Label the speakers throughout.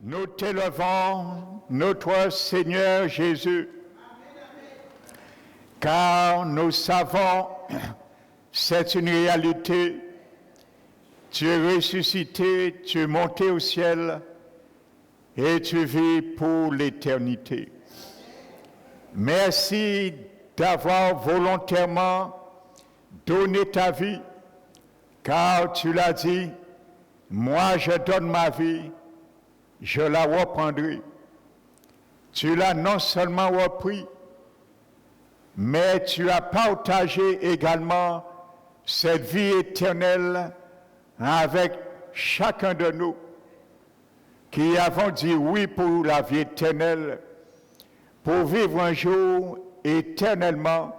Speaker 1: Nous t'élevons, notre Seigneur Jésus, car nous savons, c'est une réalité, tu es ressuscité, tu es monté au ciel et tu vis pour l'éternité. Merci d'avoir volontairement donné ta vie, car tu l'as dit, moi je donne ma vie, je la reprendrai. Tu l'as non seulement repris, mais tu as partagé également cette vie éternelle avec chacun de nous qui avons dit oui pour la vie éternelle, pour vivre un jour éternellement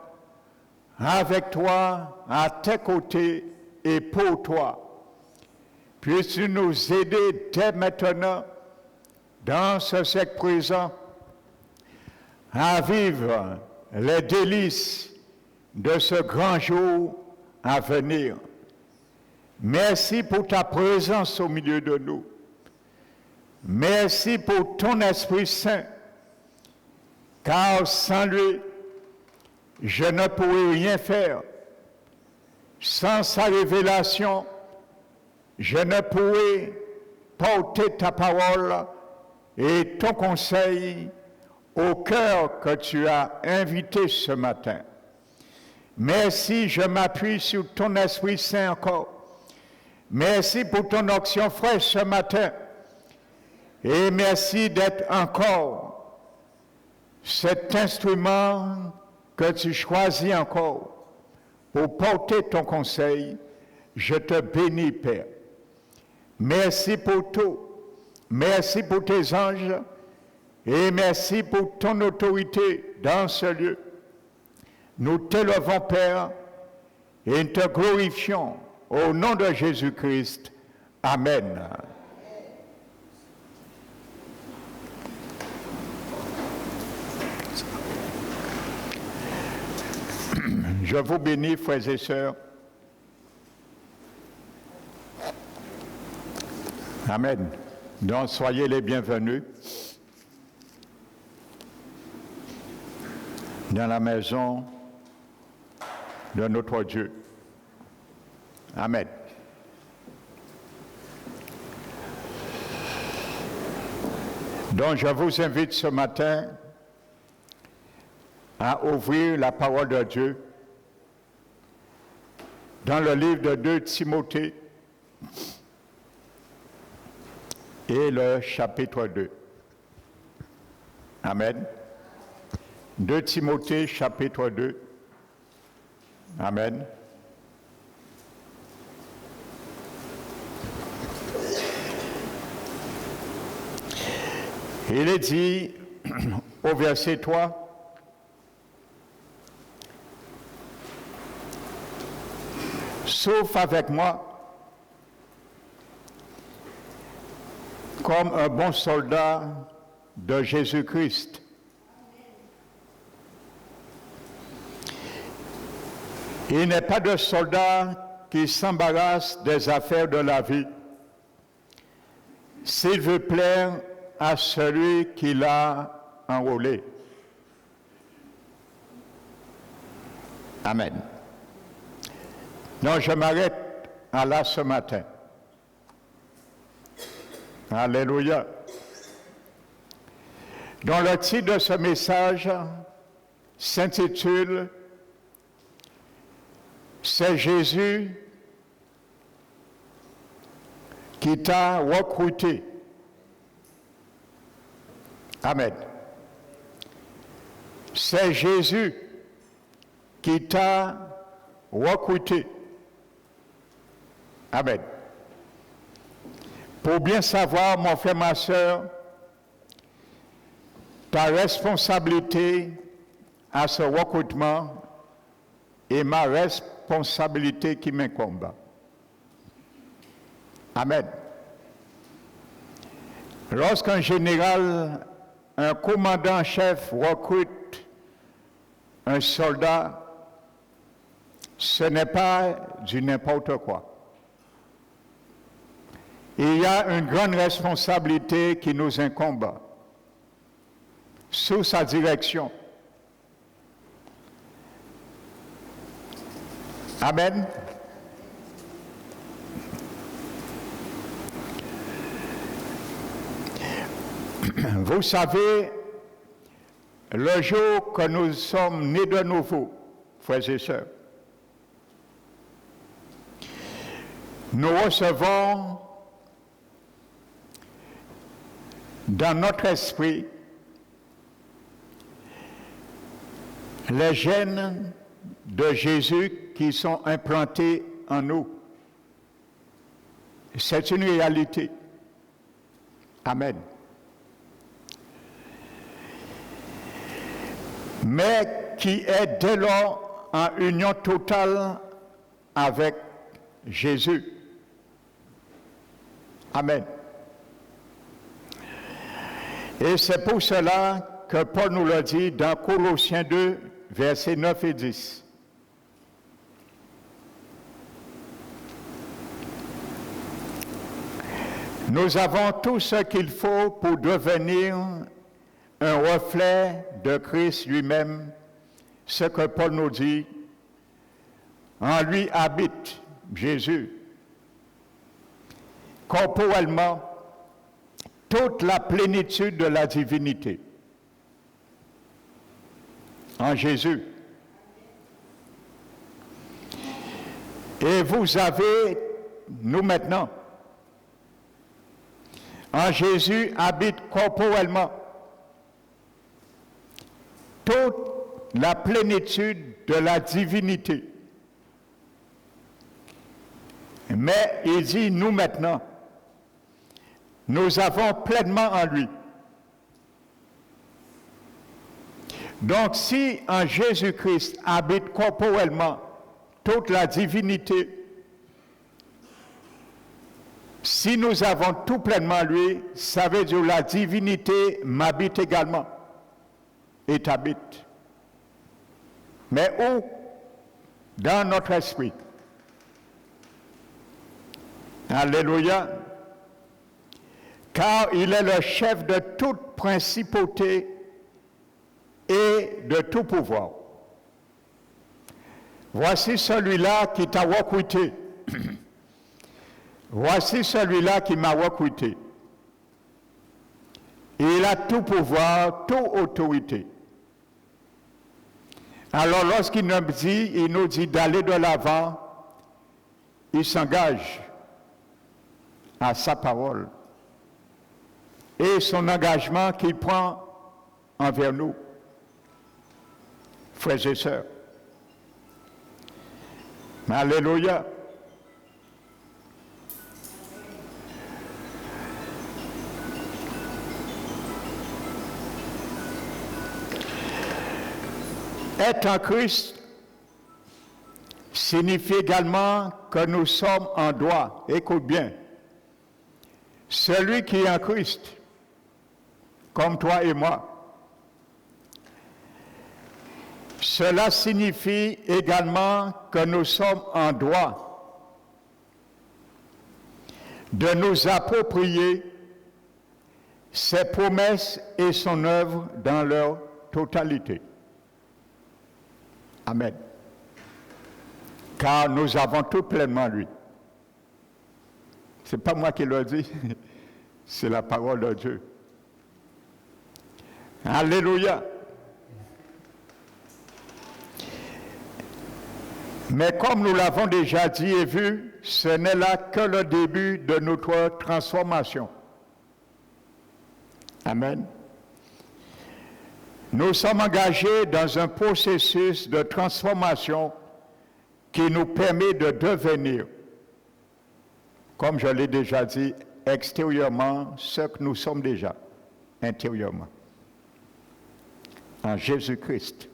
Speaker 1: avec toi, à tes côtés et pour toi. Puisses-tu nous aider dès maintenant, dans ce siècle présent, à vivre les délices de ce grand jour à venir. Merci pour ta présence au milieu de nous. Merci pour ton Esprit Saint, car sans lui, je ne pourrais rien faire. Sans sa révélation, je ne pourrais porter ta parole et ton conseil au cœur que tu as invité ce matin. Merci, je m'appuie sur ton Esprit Saint encore. Merci pour ton onction fraîche ce matin. Et merci d'être encore cet instrument que tu choisis encore pour porter ton conseil. Je te bénis, Père. Merci pour tout. Merci pour tes anges. Et merci pour ton autorité dans ce lieu. Nous t'élevons, Père, et nous te glorifions au nom de Jésus-Christ. Amen. Je vous bénis, frères et sœurs. Amen. Donc, soyez les bienvenus dans la maison de notre Dieu. Amen. Donc, je vous invite ce matin à ouvrir la parole de Dieu dans le livre de 2 Timothée et le chapitre 2. Amen. 2 Timothée, chapitre 2. Amen. Il est dit au verset 3, sauf avec moi, comme un bon soldat de Jésus-Christ. Il n'est pas de soldat qui s'embarrasse des affaires de la vie, s'il veut plaire à celui qui l'a enrôlé. Amen. Donc je m'arrête à là ce matin. Alléluia. Donc le titre de ce message s'intitule « C'est Jésus qui t'a recruté ». Amen. C'est Jésus qui t'a recruté. Amen. Pour bien savoir, mon frère, ma soeur, ta responsabilité à ce recrutement est ma responsabilité qui m'incombe. Amen. Lorsqu'un général, un commandant-chef recrute un soldat, ce n'est pas du n'importe quoi. Il y a une grande responsabilité qui nous incombe sous sa direction. Amen. Vous savez, le jour que nous sommes nés de nouveau, frères et sœurs, nous recevons dans notre esprit les gènes de Jésus qui sont implantés en nous. C'est une réalité. Amen. Mais qui est dès lors en union totale avec Jésus. Amen. Et c'est pour cela que Paul nous le dit dans Colossiens 2, versets 9 et 10. Nous avons tout ce qu'il faut pour devenir un reflet de Christ lui-même, ce que Paul nous dit, en lui habite Jésus. Corporellement, toute la plénitude de la divinité. En Jésus. Et vous avez, nous maintenant, en Jésus habite corporellement toute la plénitude de la divinité. Mais il dit, nous maintenant, nous avons pleinement en lui. Donc si en Jésus-Christ habite corporellement toute la divinité, si nous avons tout pleinement en lui, ça veut dire que la divinité m'habite également et t'habite. Mais où? Dans notre esprit. Alléluia. Car il est le chef de toute principauté et de tout pouvoir. Voici celui-là qui t'a recruté. Voici celui-là qui m'a recruté. Il a tout pouvoir, toute autorité. Alors lorsqu'il nous dit d'aller de l'avant, il s'engage à sa parole et son engagement qu'il prend envers nous, frères et sœurs. Alléluia. Être en Christ signifie également que nous sommes en droit. Écoute bien. Celui qui est en Christ, comme toi et moi, cela signifie également que nous sommes en droit de nous approprier ses promesses et son œuvre dans leur totalité. Amen. Car nous avons tout pleinement lui. Ce n'est pas moi qui le dis, c'est la parole de Dieu. Alléluia. Mais comme nous l'avons déjà dit et vu, ce n'est là que le début de notre transformation. Amen. Nous sommes engagés dans un processus de transformation qui nous permet de devenir, comme je l'ai déjà dit, extérieurement ce que nous sommes déjà, intérieurement, en Jésus-Christ.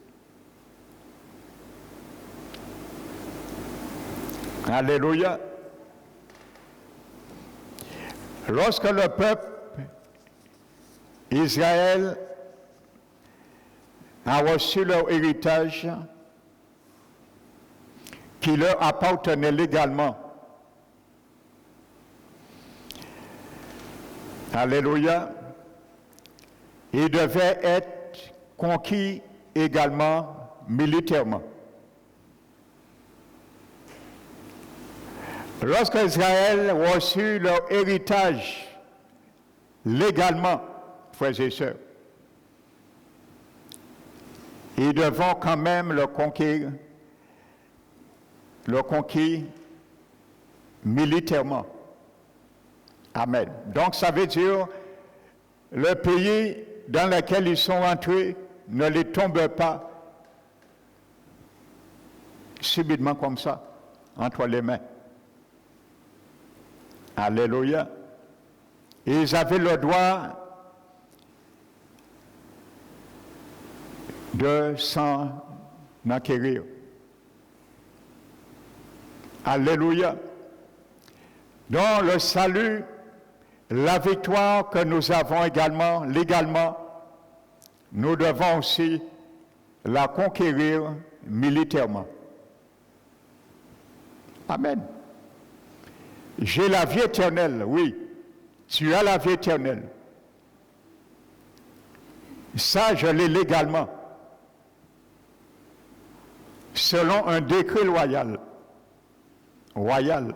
Speaker 1: Alléluia. Lorsque le peuple Israël a reçu leur héritage qui leur appartenait légalement, Alléluia. Il devait être conquis également militairement. Lorsque Israël reçut leur héritage légalement, frères et sœurs, ils devront quand même le conquis militairement. Amen. Donc ça veut dire le pays dans lequel ils sont entrés ne les tombe pas subitement comme ça, entre les mains. Alléluia. Ils avaient le droit de s'en acquérir. Alléluia. Donc le salut, la victoire que nous avons également, légalement, nous devons aussi la conquérir militairement. Amen. J'ai la vie éternelle, oui. Tu as la vie éternelle. Ça, je l'ai légalement. Selon un décret royal.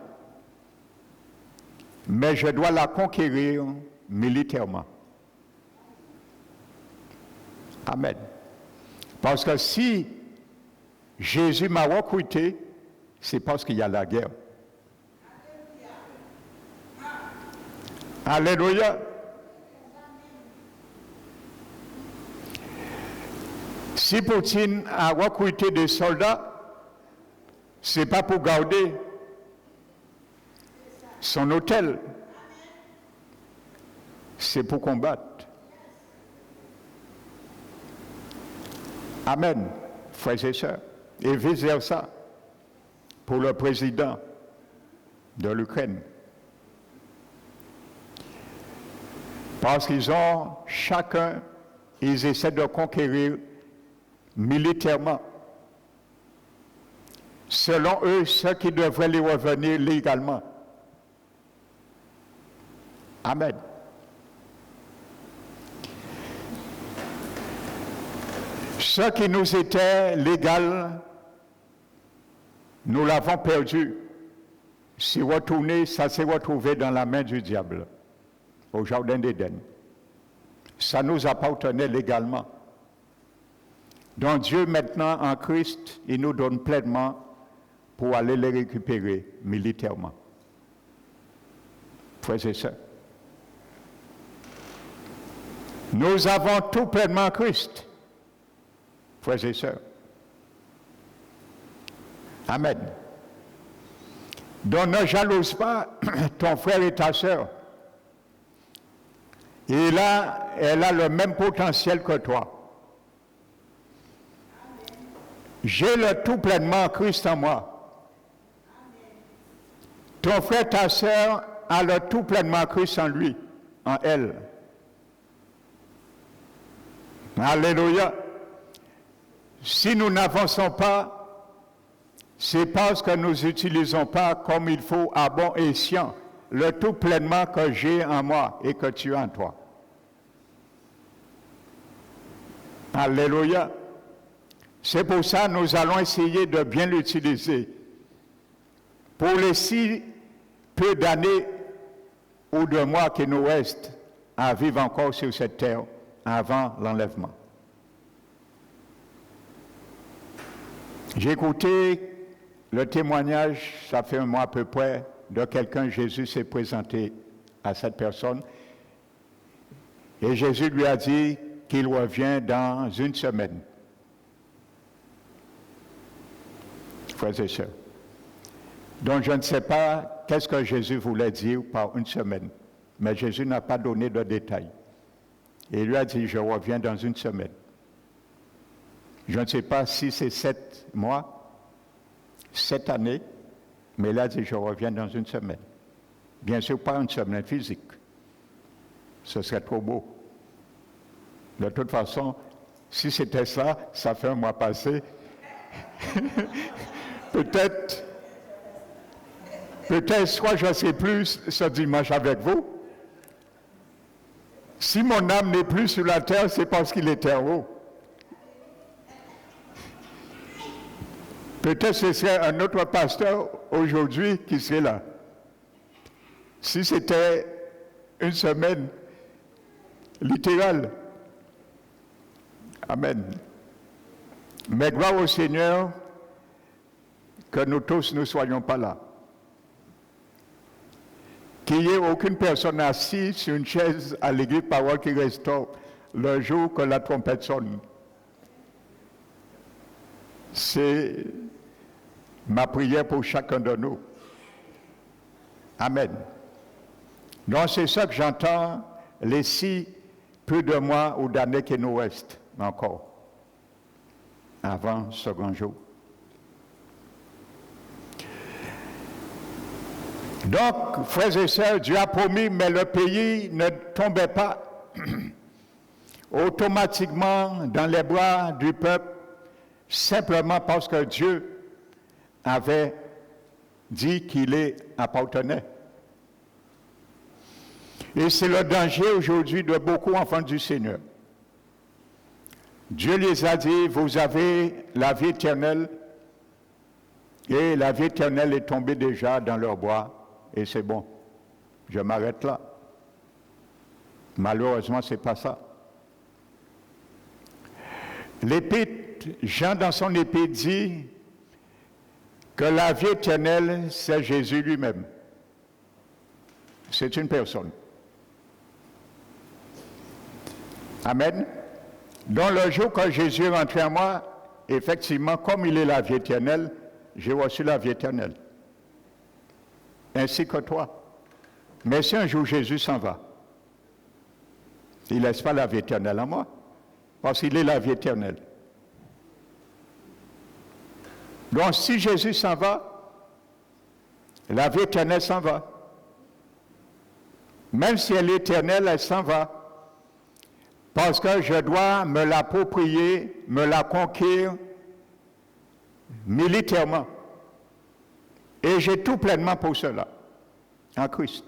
Speaker 1: Mais je dois la conquérir militairement. Amen. Parce que si Jésus m'a recruté, c'est parce qu'il y a la guerre. Alléluia. Si Poutine a recruté des soldats, ce n'est pas pour garder son hôtel, c'est pour combattre. Amen, frères et sœurs. Et vice-versa pour le président de l'Ukraine. Parce qu'ils ont, chacun, ils essaient de conquérir militairement, selon eux, ce qui devrait les revenir légalement. Amen. Ce qui nous était légal, nous l'avons perdu. Si retourné, ça s'est retrouvé dans la main du diable, au jardin d'Éden. Ça nous appartenait légalement. Donc Dieu maintenant en Christ, il nous donne pleinement pour aller les récupérer militairement. Frères et sœurs. Nous avons tout pleinement en Christ. Frères et sœurs. Amen. Donc ne jalouse pas ton frère et ta sœur. Elle a le même potentiel que toi. J'ai le tout pleinement en Christ en moi. Ton frère, ta sœur a le tout pleinement en Christ en lui, en elle. Alléluia. Si nous n'avançons pas, c'est parce que nous n'utilisons pas comme il faut à bon escient le tout pleinement que j'ai en moi et que tu as en toi. Alléluia. C'est pour ça que nous allons essayer de bien l'utiliser. Pour les si peu d'années ou de mois qui nous restent à vivre encore sur cette terre avant l'enlèvement. J'ai écouté le témoignage, ça fait un mois à peu près, de quelqu'un. Jésus s'est présenté à cette personne et Jésus lui a dit qu'il revient dans une semaine. Frères et sœurs. Donc je ne sais pas qu'est-ce que Jésus voulait dire par une semaine, mais Jésus n'a pas donné de détails. Et il lui a dit, je reviens dans une semaine. Je ne sais pas si c'est 7 mois, 7 années, mais il a dit, je reviens dans une semaine. Bien sûr, pas une semaine physique. Ce serait trop beau. De toute façon, si c'était ça, ça fait un mois passé. Peut-être, soit je ne sais plus ce dimanche avec vous, Si mon âme n'est plus sur la terre, c'est parce qu'il était en haut. Peut-être ce serait un autre pasteur aujourd'hui qui serait là. Si c'était une semaine littérale. Amen. Mais gloire au Seigneur que nous tous ne soyons pas là. Qu'il n'y ait aucune personne assise sur une chaise à l'église parole qui restaure le jour que la trompette sonne. C'est ma prière pour chacun de nous. Amen. Donc c'est ça que j'entends, les si peu de mois ou d'années qui nous restent encore, avant ce grand jour. Donc, frères et sœurs, Dieu a promis, mais le pays ne tombait pas automatiquement dans les bras du peuple, simplement parce que Dieu avait dit qu'il y appartenait. Et c'est le danger aujourd'hui de beaucoup d'enfants du Seigneur. Dieu les a dit, vous avez la vie éternelle, et la vie éternelle est tombée déjà dans leurs bras. Et c'est bon, je m'arrête là. Malheureusement, ce n'est pas ça. L'épître, Jean dans son épître dit que la vie éternelle, c'est Jésus lui-même. C'est une personne. Amen. Dans le jour que Jésus est rentré en moi, effectivement, comme il est la vie éternelle, j'ai reçu la vie éternelle. Ainsi que toi. Mais si un jour Jésus s'en va, il ne laisse pas la vie éternelle en moi, parce qu'il est la vie éternelle. Donc si Jésus s'en va, la vie éternelle s'en va. Même si elle est éternelle, elle s'en va. Parce que je dois me l'approprier, me la conquérir militairement. Et j'ai tout pleinement pour cela, en Christ.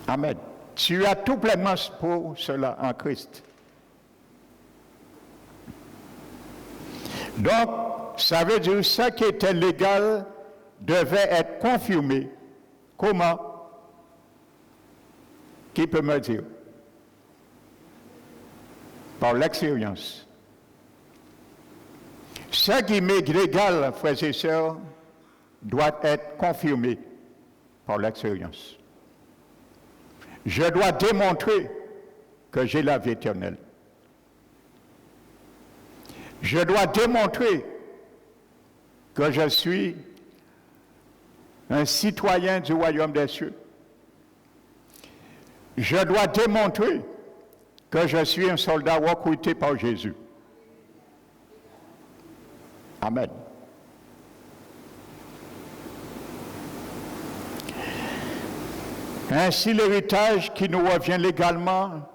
Speaker 1: Amen. Tu as tout pleinement pour cela, en Christ. Donc, ça veut dire que ce qui était légal devait être confirmé. Comment? Qui peut me dire? Par l'expérience. Ce qui m'est légal, frères et sœurs, doit être confirmé par l'expérience. Je dois démontrer que j'ai la vie éternelle. Je dois démontrer que je suis un citoyen du royaume des cieux. Je dois démontrer que je suis un soldat recruté par Jésus. Amen. Ainsi, l'héritage qui nous revient légalement,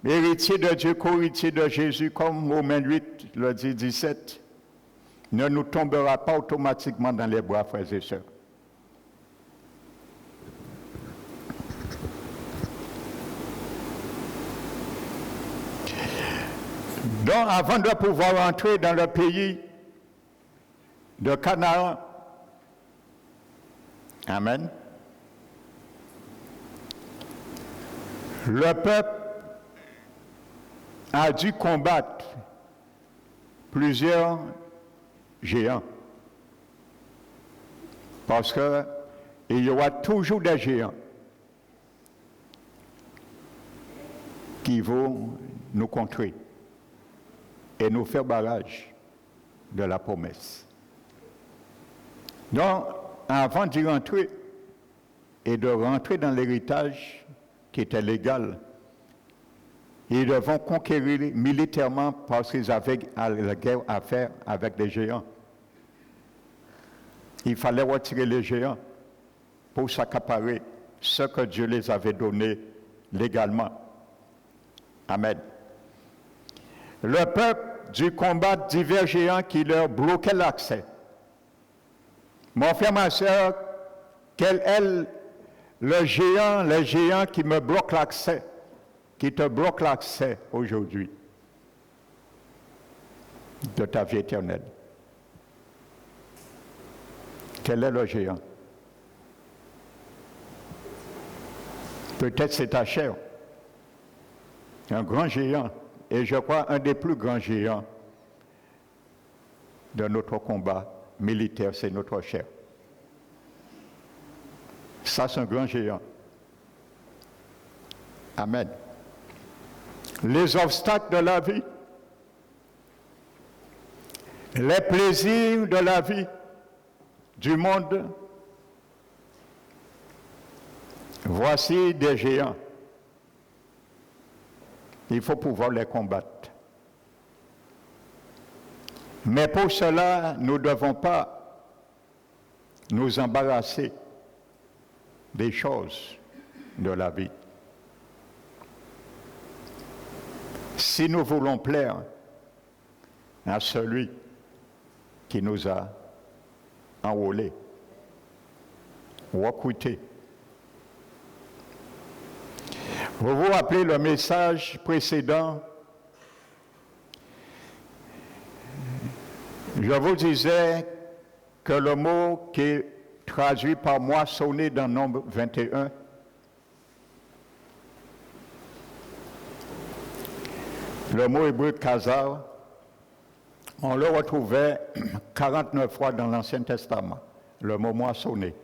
Speaker 1: héritier de Dieu, co-héritier de Jésus, comme Romains 8 le dit 17, ne nous tombera pas automatiquement dans les bras, frères et sœurs. Donc, avant de pouvoir entrer dans le pays de Canaan, amen, le peuple a dû combattre plusieurs géants. Parce qu'il y aura toujours des géants qui vont nous contrer et nous faire barrage de la promesse. Donc, avant d'y rentrer et de rentrer dans l'héritage qui était légal, ils devront conquérir militairement parce qu'ils avaient la guerre à faire avec des géants. Il fallait retirer les géants pour s'accaparer ce que Dieu les avait donné légalement. Amen. Le peuple dut combattre divers géants qui leur bloquaient l'accès. Mon frère, ma soeur, quelle est les géants qui me bloquent l'accès, qui te bloquent l'accès aujourd'hui de ta vie éternelle. Quel est le géant? Peut-être c'est ta chair. Un grand géant, et je crois un des plus grands géants de notre combat militaire, c'est notre chair. Ça, c'est un grand géant. Amen. Les obstacles de la vie, les plaisirs de la vie, du monde, voici des géants. Il faut pouvoir les combattre. Mais pour cela, nous ne devons pas nous embarrasser des choses de la vie. Si nous voulons plaire à celui qui nous a enrôlés, recrutés. Vous vous rappelez le message précédent? Je vous disais que le mot qui est traduit par moissonner dans Nombre 21, le mot hébreu kazar, on le retrouvait 49 fois dans l'Ancien Testament, le mot moissonner.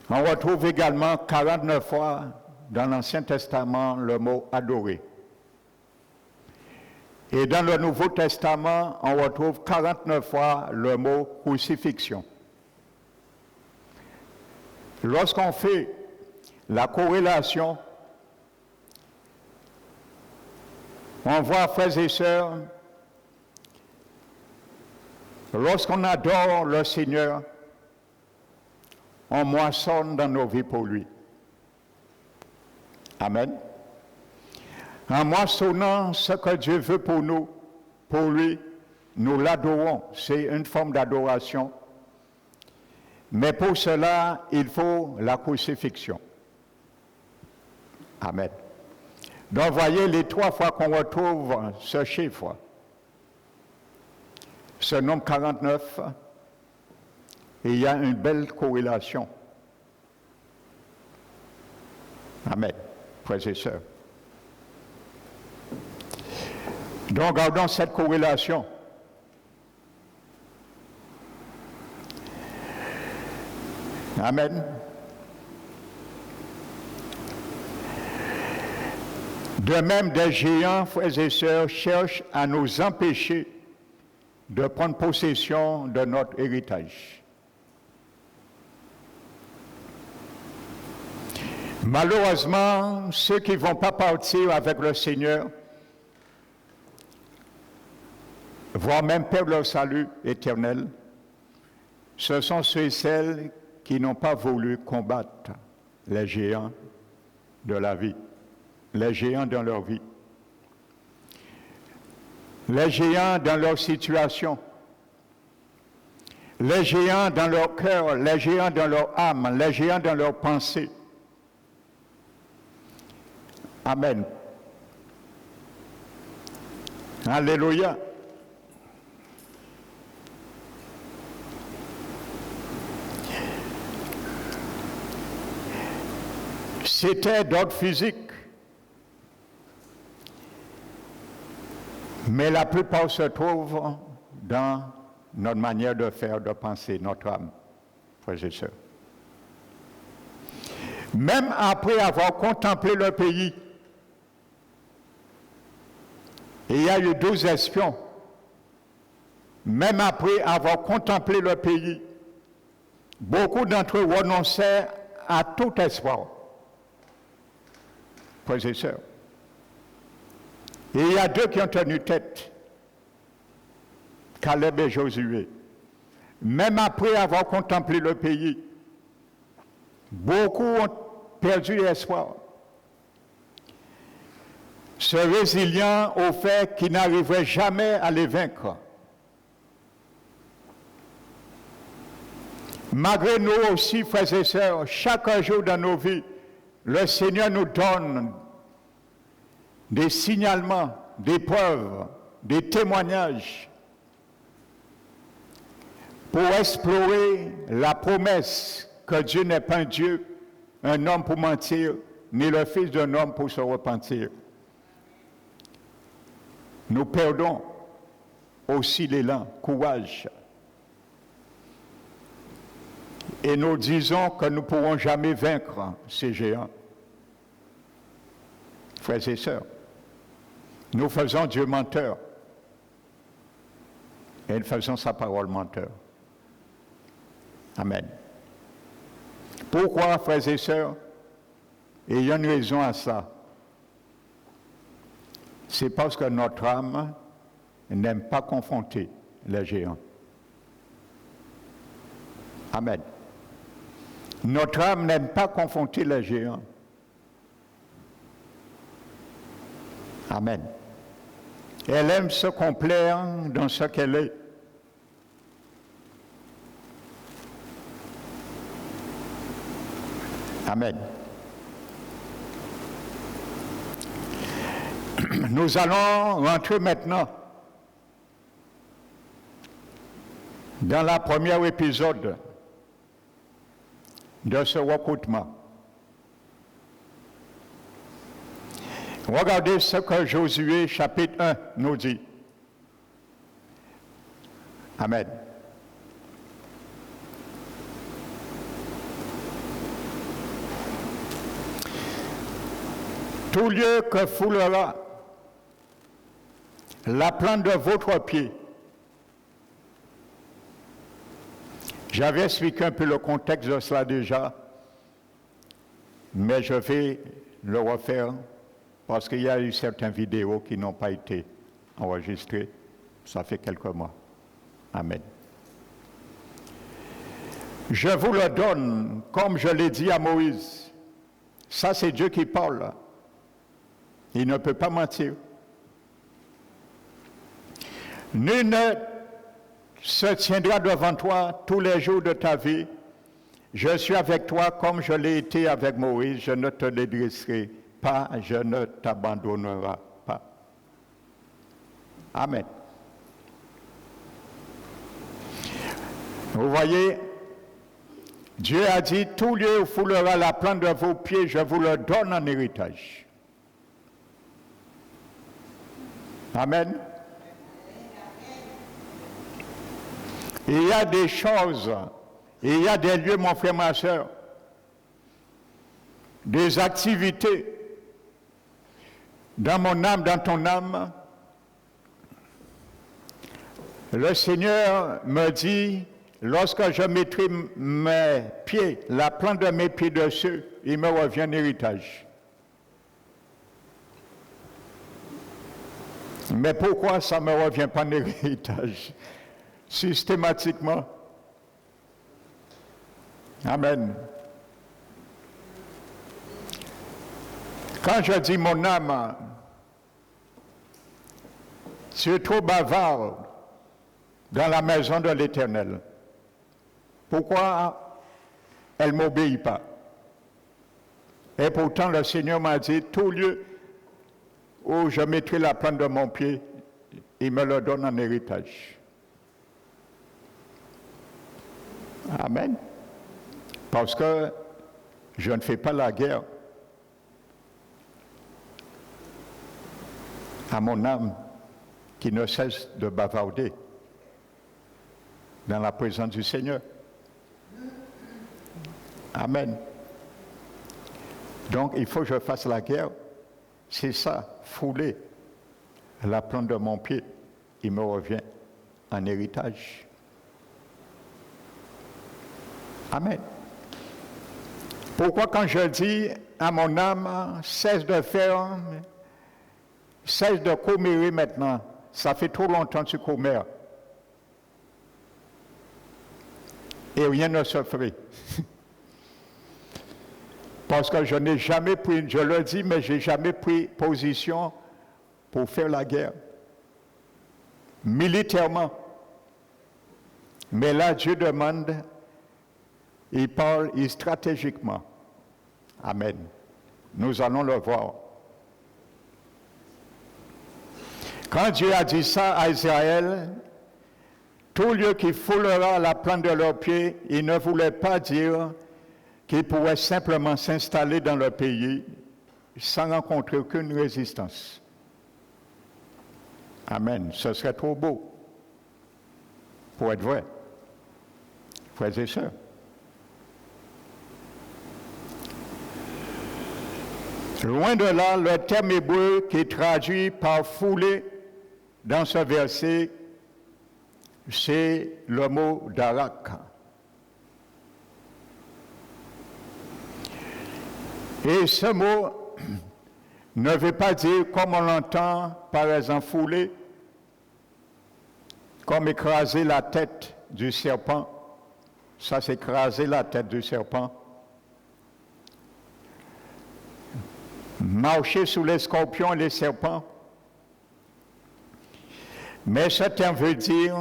Speaker 1: On retrouve également 49 fois dans l'Ancien Testament le mot adorer. Et dans le Nouveau Testament, on retrouve 49 fois le mot crucifixion. Lorsqu'on fait la corrélation, on voit, frères et sœurs, lorsqu'on adore le Seigneur, on moissonne dans nos vies pour lui. Amen. En moissonnant ce que Dieu veut pour nous, pour lui, nous l'adorons. C'est une forme d'adoration. Mais pour cela, il faut la crucifixion. Amen. Donc, voyez les 3 fois qu'on retrouve ce chiffre, ce nombre 49, et il y a une belle corrélation. Amen, frères et sœurs. Donc, gardons cette corrélation. Amen. De même, des géants, frères et sœurs, cherchent à nous empêcher de prendre possession de notre héritage. Malheureusement, ceux qui ne vont pas partir avec le Seigneur, voire même perdre leur salut éternel, ce sont ceux et celles qui n'ont pas voulu combattre les géants de la vie, les géants dans leur vie, les géants dans leur situation, les géants dans leur cœur, les géants dans leur âme, les géants dans leurs pensées. Amen. Alléluia. C'était d'ordre physique, mais la plupart se trouvent dans notre manière de faire, de penser, notre âme, frères et sœurs. Même après avoir contemplé le pays, il y a eu 12 espions, même après avoir contemplé le pays, beaucoup d'entre eux renonçaient à tout espoir. Frères et sœurs. Et il y a 2 qui ont tenu tête, Caleb et Josué. Même après avoir contemplé le pays, beaucoup ont perdu espoir. Se résiliant au fait qu'ils n'arriveraient jamais à les vaincre. Malgré nous aussi, frères et sœurs, chaque jour dans nos vies, le Seigneur nous donne des signalements, des preuves, des témoignages pour explorer la promesse que Dieu n'est pas un Dieu, un homme pour mentir, ni le fils d'un homme pour se repentir. Nous perdons aussi l'élan, courage. Et nous disons que nous ne pourrons jamais vaincre ces géants. Frères et sœurs, nous faisons Dieu menteur et nous faisons sa parole menteur. Amen. Pourquoi, frères et sœurs? Et il y a une raison à ça. C'est parce que notre âme n'aime pas confronter les géants. Amen. Notre âme n'aime pas confronter les géants. Amen. Elle aime se complaire dans ce qu'elle est. Amen. Nous allons rentrer maintenant dans le premier épisode de ce recrutement. Regardez ce que Josué chapitre 1 nous dit. Amen. Tout lieu que foulera la plante de votre pied. J'avais expliqué un peu le contexte de cela déjà, mais je vais le refaire parce qu'il y a eu certaines vidéos qui n'ont pas été enregistrées. Ça fait quelques mois. Amen. Je vous le donne, comme je l'ai dit à Moïse. Ça, c'est Dieu qui parle. Il ne peut pas mentir. Nul ne se tiendra devant toi tous les jours de ta vie. Je suis avec toi comme je l'ai été avec Moïse. Je ne te délaisserai pas, je ne t'abandonnerai pas. Amen. Vous voyez, Dieu a dit, tout lieu où foulera la plante de vos pieds, je vous le donne en héritage. Amen. Il y a des choses, il y a des lieux, mon frère, ma soeur, des activités dans mon âme, dans ton âme. Le Seigneur me dit, lorsque je mettrai mes pieds, la plante de mes pieds dessus, il me revient en héritage. Mais pourquoi ça ne me revient pas en héritage? Systématiquement. Amen. Quand je dis mon âme, tu es trop bavard dans la maison de l'Éternel. Pourquoi elle ne m'obéit pas? Et pourtant le Seigneur m'a dit, tout lieu où je mettrai la plante de mon pied, il me le donne en héritage. Amen. Parce que je ne fais pas la guerre à mon âme qui ne cesse de bavarder dans la présence du Seigneur. Amen. Donc il faut que je fasse la guerre. C'est ça, fouler la plante de mon pied, il me revient en héritage. Amen. Pourquoi quand je dis à mon âme, cesse de commérer maintenant, ça fait trop longtemps que tu commères. Et rien ne se ferait. Parce que je n'ai jamais pris, je le dis, mais je n'ai jamais pris position pour faire la guerre. Militairement. Mais là, Dieu demande il parle stratégiquement. Amen. Nous allons le voir. Quand Dieu a dit ça à Israël, tout lieu qui foulera la plante de leurs pieds, il ne voulait pas dire qu'ils pourraient simplement s'installer dans le pays sans rencontrer aucune résistance. Amen. Ce serait trop beau pour être vrai. Frères et sœurs. Loin de là, le terme hébreu qui est traduit par fouler dans ce verset, c'est le mot darak. Et ce mot ne veut pas dire, comme on l'entend, par exemple, fouler, comme écraser la tête du serpent. Ça, c'est écraser la tête du serpent. Marcher sous les scorpions et les serpents. Mais ce terme veut dire,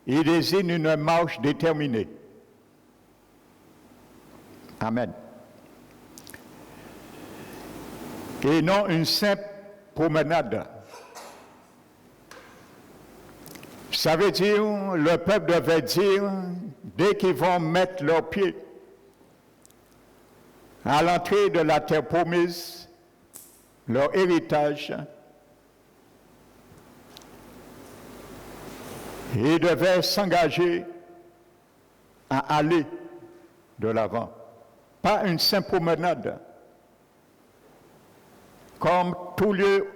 Speaker 1: il désigne une marche déterminée. Amen. Et non une simple promenade. Ça veut dire, le peuple devait dire, dès qu'ils vont mettre leurs pieds à l'entrée de la terre promise, leur héritage, ils devaient s'engager à aller de l'avant. Pas une simple promenade. Comme tout lieu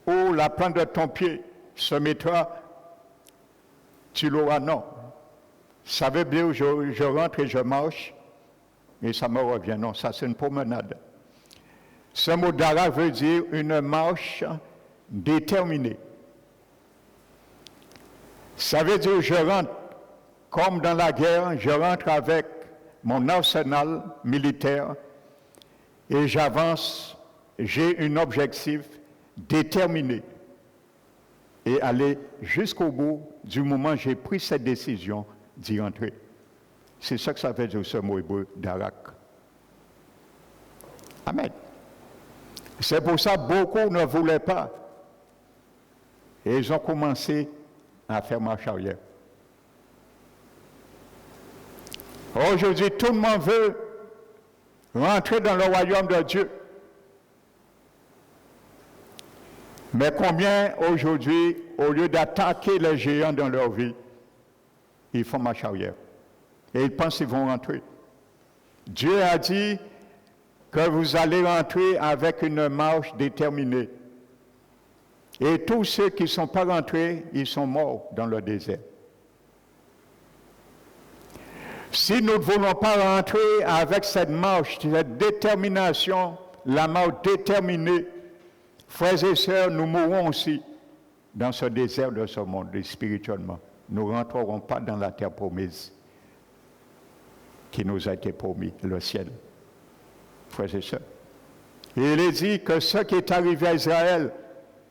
Speaker 1: où la plante de ton pied se mettra, tu l'auras, non. Ça veut dire je rentre et je marche, et ça me revient. Non, ça c'est une promenade. Ce mot dara veut dire une marche déterminée. Ça veut dire je rentre comme dans la guerre, je rentre avec mon arsenal militaire et j'avance, j'ai un objectif déterminé et aller jusqu'au bout du moment où j'ai pris cette décision d'y entrer. C'est ça que ça veut dire ce mot hébreu darak. Amen. C'est pour ça que beaucoup ne voulaient pas. Et ils ont commencé à faire marche arrière. Aujourd'hui, tout le monde veut rentrer dans le royaume de Dieu. Mais combien aujourd'hui, au lieu d'attaquer les géants dans leur vie, ils font marche arrière. Et ils pensent qu'ils vont rentrer. Dieu a dit que vous allez rentrer avec une marche déterminée. Et tous ceux qui ne sont pas rentrés, ils sont morts dans le désert. Si nous ne voulons pas rentrer avec cette marche, cette détermination, la marche déterminée, frères et sœurs, nous mourrons aussi dans ce désert de ce monde, spirituellement. Nous ne rentrerons pas dans la terre promise qui nous a été promis, le ciel. Frères et sœurs. Et il est dit que ce qui est arrivé à Israël,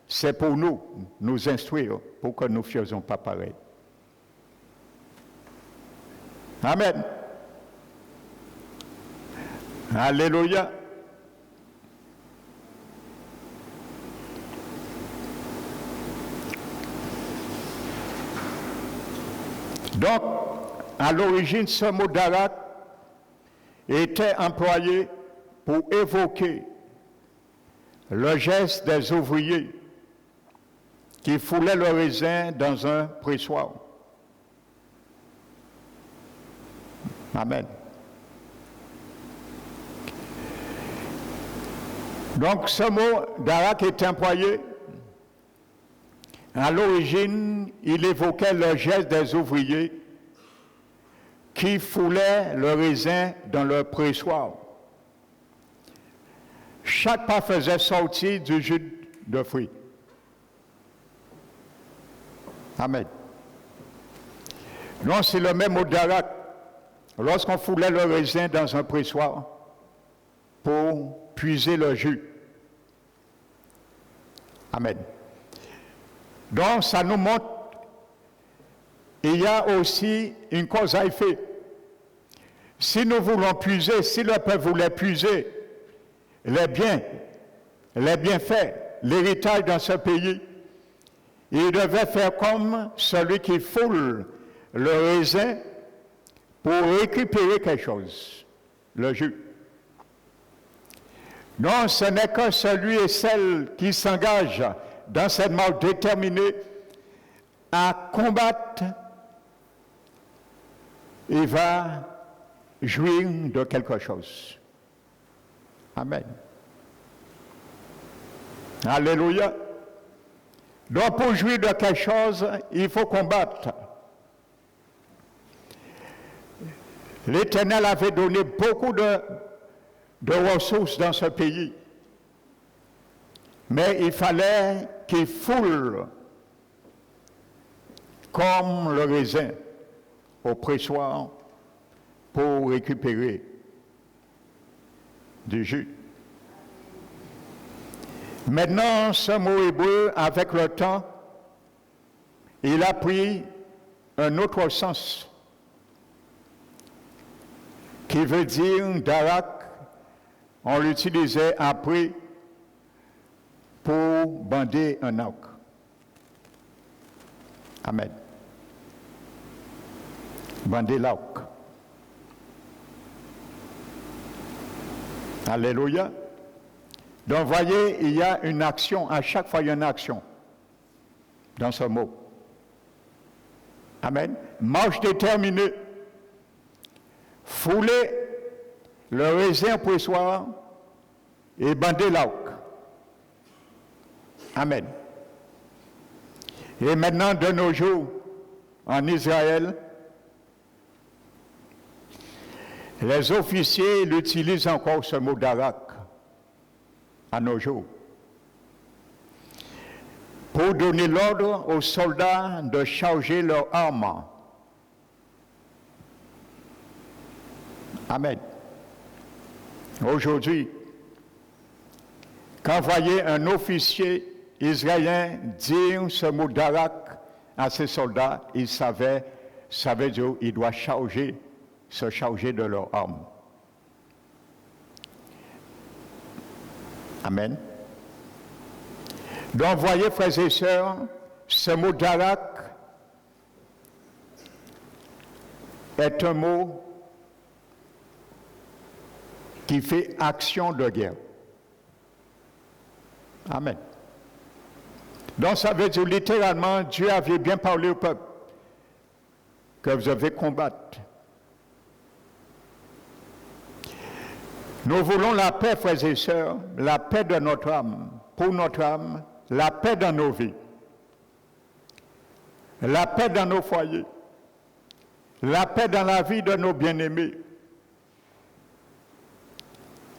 Speaker 1: c'est pour nous instruire, pour que nous ne faisions pas pareil. Amen. Alléluia. Donc, à l'origine, ce mot darak était employé pour évoquer le geste des ouvriers qui foulaient le raisin dans un pressoir. Amen. Donc ce mot darak est employé. À l'origine, il évoquait le geste des ouvriers qui foulaient le raisin dans leur pressoir. Chaque pas faisait sortir du jus de fruits. Amen. Non, c'est le même mot darak. Lorsqu'on foulait le raisin dans un pressoir pour puiser le jus. Amen. Donc, ça nous montre, il y a aussi une cause à effet. Si nous voulons puiser, si le peuple voulait puiser les bienfaits, l'héritage dans ce pays, il devait faire comme celui qui foule le raisin pour récupérer quelque chose, le jus. Non, ce n'est que celui et celle qui s'engage dans cette marche déterminée à combattre, il va jouir de quelque chose. Amen. Alléluia. Donc pour jouir de quelque chose, il faut combattre. L'Éternel avait donné beaucoup de ressources dans ce pays. Mais il fallait qu'il foule comme le raisin au pressoir pour récupérer du jus. Maintenant, ce mot hébreu, avec le temps, il a pris un autre sens qui veut dire darak. On l'utilisait après pour bander un arc. Amen. Bander l'arc. Alléluia. Donc, voyez, il y a une action, à chaque fois il y a une action dans ce mot. Amen. Marche déterminée. Fouler le raisin pressoir et bander l'arc. Amen. Et maintenant, de nos jours, en Israël, les officiers utilisent encore ce mot darak à nos jours pour donner l'ordre aux soldats de charger leurs armes. Amen. Aujourd'hui, quand vous voyez un officier israélien dire ce mot darak à ses soldats, il savait dire qu'il doit se charger de leurs armes. Amen. Donc, voyez, frères et sœurs, ce mot darak est un mot qui fait action de guerre. Amen. Donc, ça veut dire littéralement, Dieu avait bien parlé au peuple que vous devez combattre. Nous voulons la paix, frères et sœurs, la paix de notre âme, pour notre âme, la paix dans nos vies, la paix dans nos foyers, la paix dans la vie de nos bien-aimés,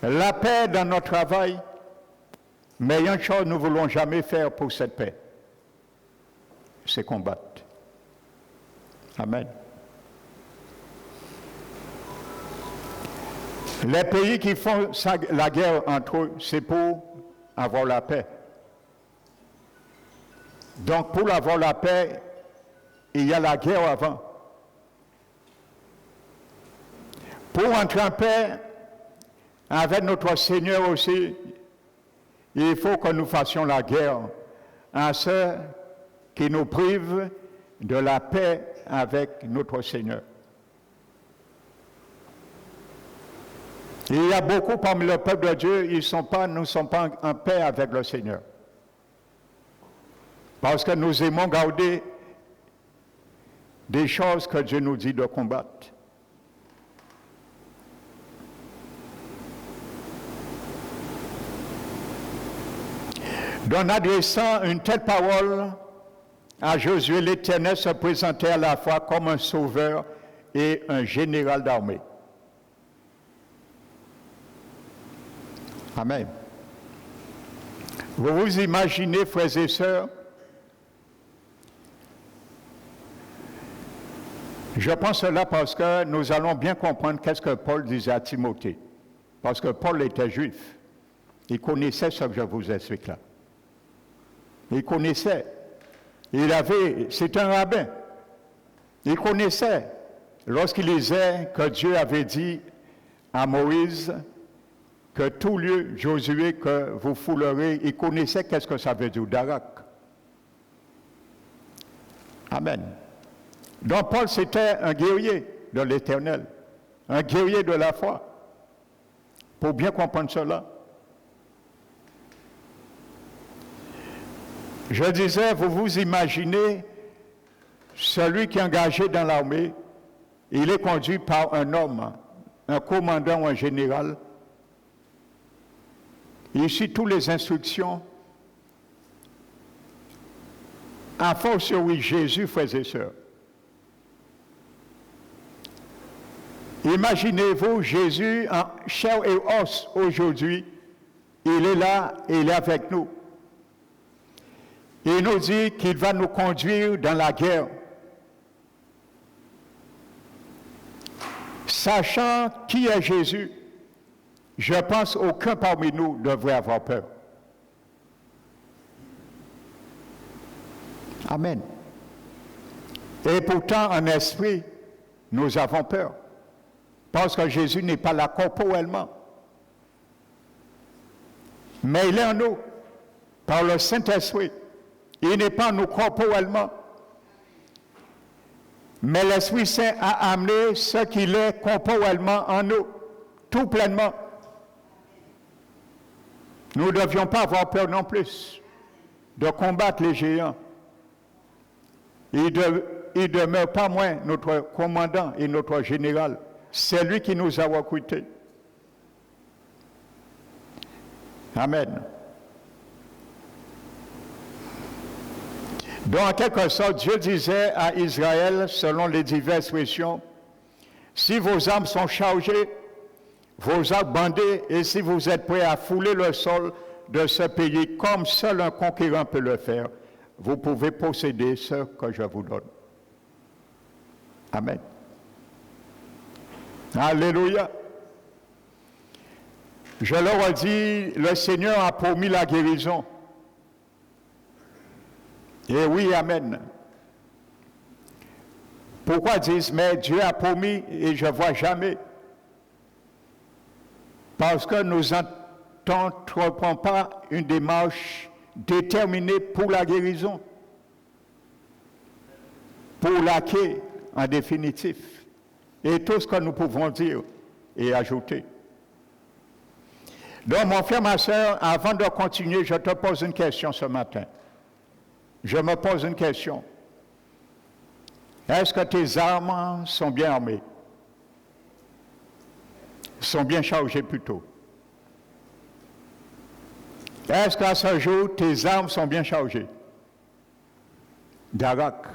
Speaker 1: la paix dans notre travail. Mais il y a une chose que nous ne voulons jamais faire pour cette paix, c'est combattre. Amen. Les pays qui font la guerre entre eux, c'est pour avoir la paix. Donc, pour avoir la paix, il y a la guerre avant. Pour entrer en paix avec notre Seigneur aussi, il faut que nous fassions la guerre à ceux qui nous privent de la paix avec notre Seigneur. Il y a beaucoup parmi le peuple de Dieu, nous ne sommes pas en paix avec le Seigneur. Parce que nous aimons garder des choses que Dieu nous dit de combattre. En adressant une telle parole à Josué, l'Éternel se présentait à la fois comme un sauveur et un général d'armée. Amen. Vous vous imaginez, frères et sœurs, je pense cela parce que nous allons bien comprendre qu'est-ce que Paul disait à Timothée. Parce que Paul était juif. Il connaissait ce que je vous explique là. Il connaissait. C'était un rabbin. Il connaissait lorsqu'il disait que Dieu avait dit à Moïse que tout lieu, Josué, que vous foulerez, il connaissait qu'est-ce que ça veut dire, Darak. Amen. Donc Paul, c'était un guerrier de l'Éternel, un guerrier de la foi. Pour bien comprendre cela. Je disais, vous vous imaginez, celui qui est engagé dans l'armée, il est conduit par un homme, un commandant ou un général. Il suit toutes les instructions. En force, oui, Jésus, frères et sœurs. Imaginez-vous Jésus en chair et os aujourd'hui. Il est là et il est avec nous. Il nous dit qu'il va nous conduire dans la guerre. Sachant qui est Jésus, je pense qu'aucun parmi nous devrait avoir peur. Amen. Et pourtant, en esprit, nous avons peur. Parce que Jésus n'est pas là corporellement. Mais il est en nous, par le Saint-Esprit. Il n'est pas en nous corporellement. Mais l'Esprit Saint a amené ce qu'il est corporellement en nous, tout pleinement. Nous ne devions pas avoir peur non plus de combattre les géants. Il ne demeure pas moins notre commandant et notre général. C'est lui qui nous a recrutés. Amen. Donc, en quelque sorte, Dieu disait à Israël, selon les diverses expressions, si vos armes sont chargées, vos arcs bandés, et si vous êtes prêts à fouler le sol de ce pays comme seul un conquérant peut le faire, vous pouvez posséder ce que je vous donne. Amen. Alléluia. Je leur ai dit, le Seigneur a promis la guérison. Et oui, amen. Pourquoi disent, mais Dieu a promis et je ne vois jamais? Parce que nous n'entreprendons pas une démarche déterminée pour la guérison, pour l'acquérir en définitif. Et tout ce que nous pouvons dire et ajouter. Donc, mon frère, ma soeur, avant de continuer, je te pose une question ce matin. Je me pose une question. Est-ce que tes armes sont bien armées? Sont bien chargées plutôt? Est-ce qu'à ce jour, tes armes sont bien chargées? Darak,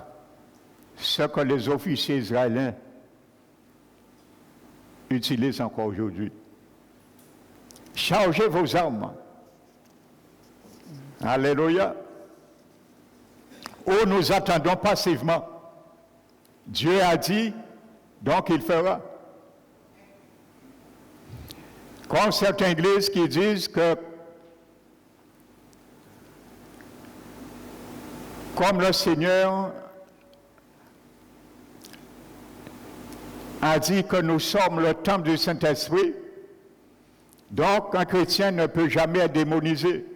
Speaker 1: ce que les officiers israéliens utilisent encore aujourd'hui. Chargez vos armes. Alléluia. Ou nous attendons passivement. Dieu a dit, donc il fera. Comme certaines églises qui disent que, comme le Seigneur a dit que nous sommes le temple du Saint-Esprit, donc un chrétien ne peut jamais être démonisé.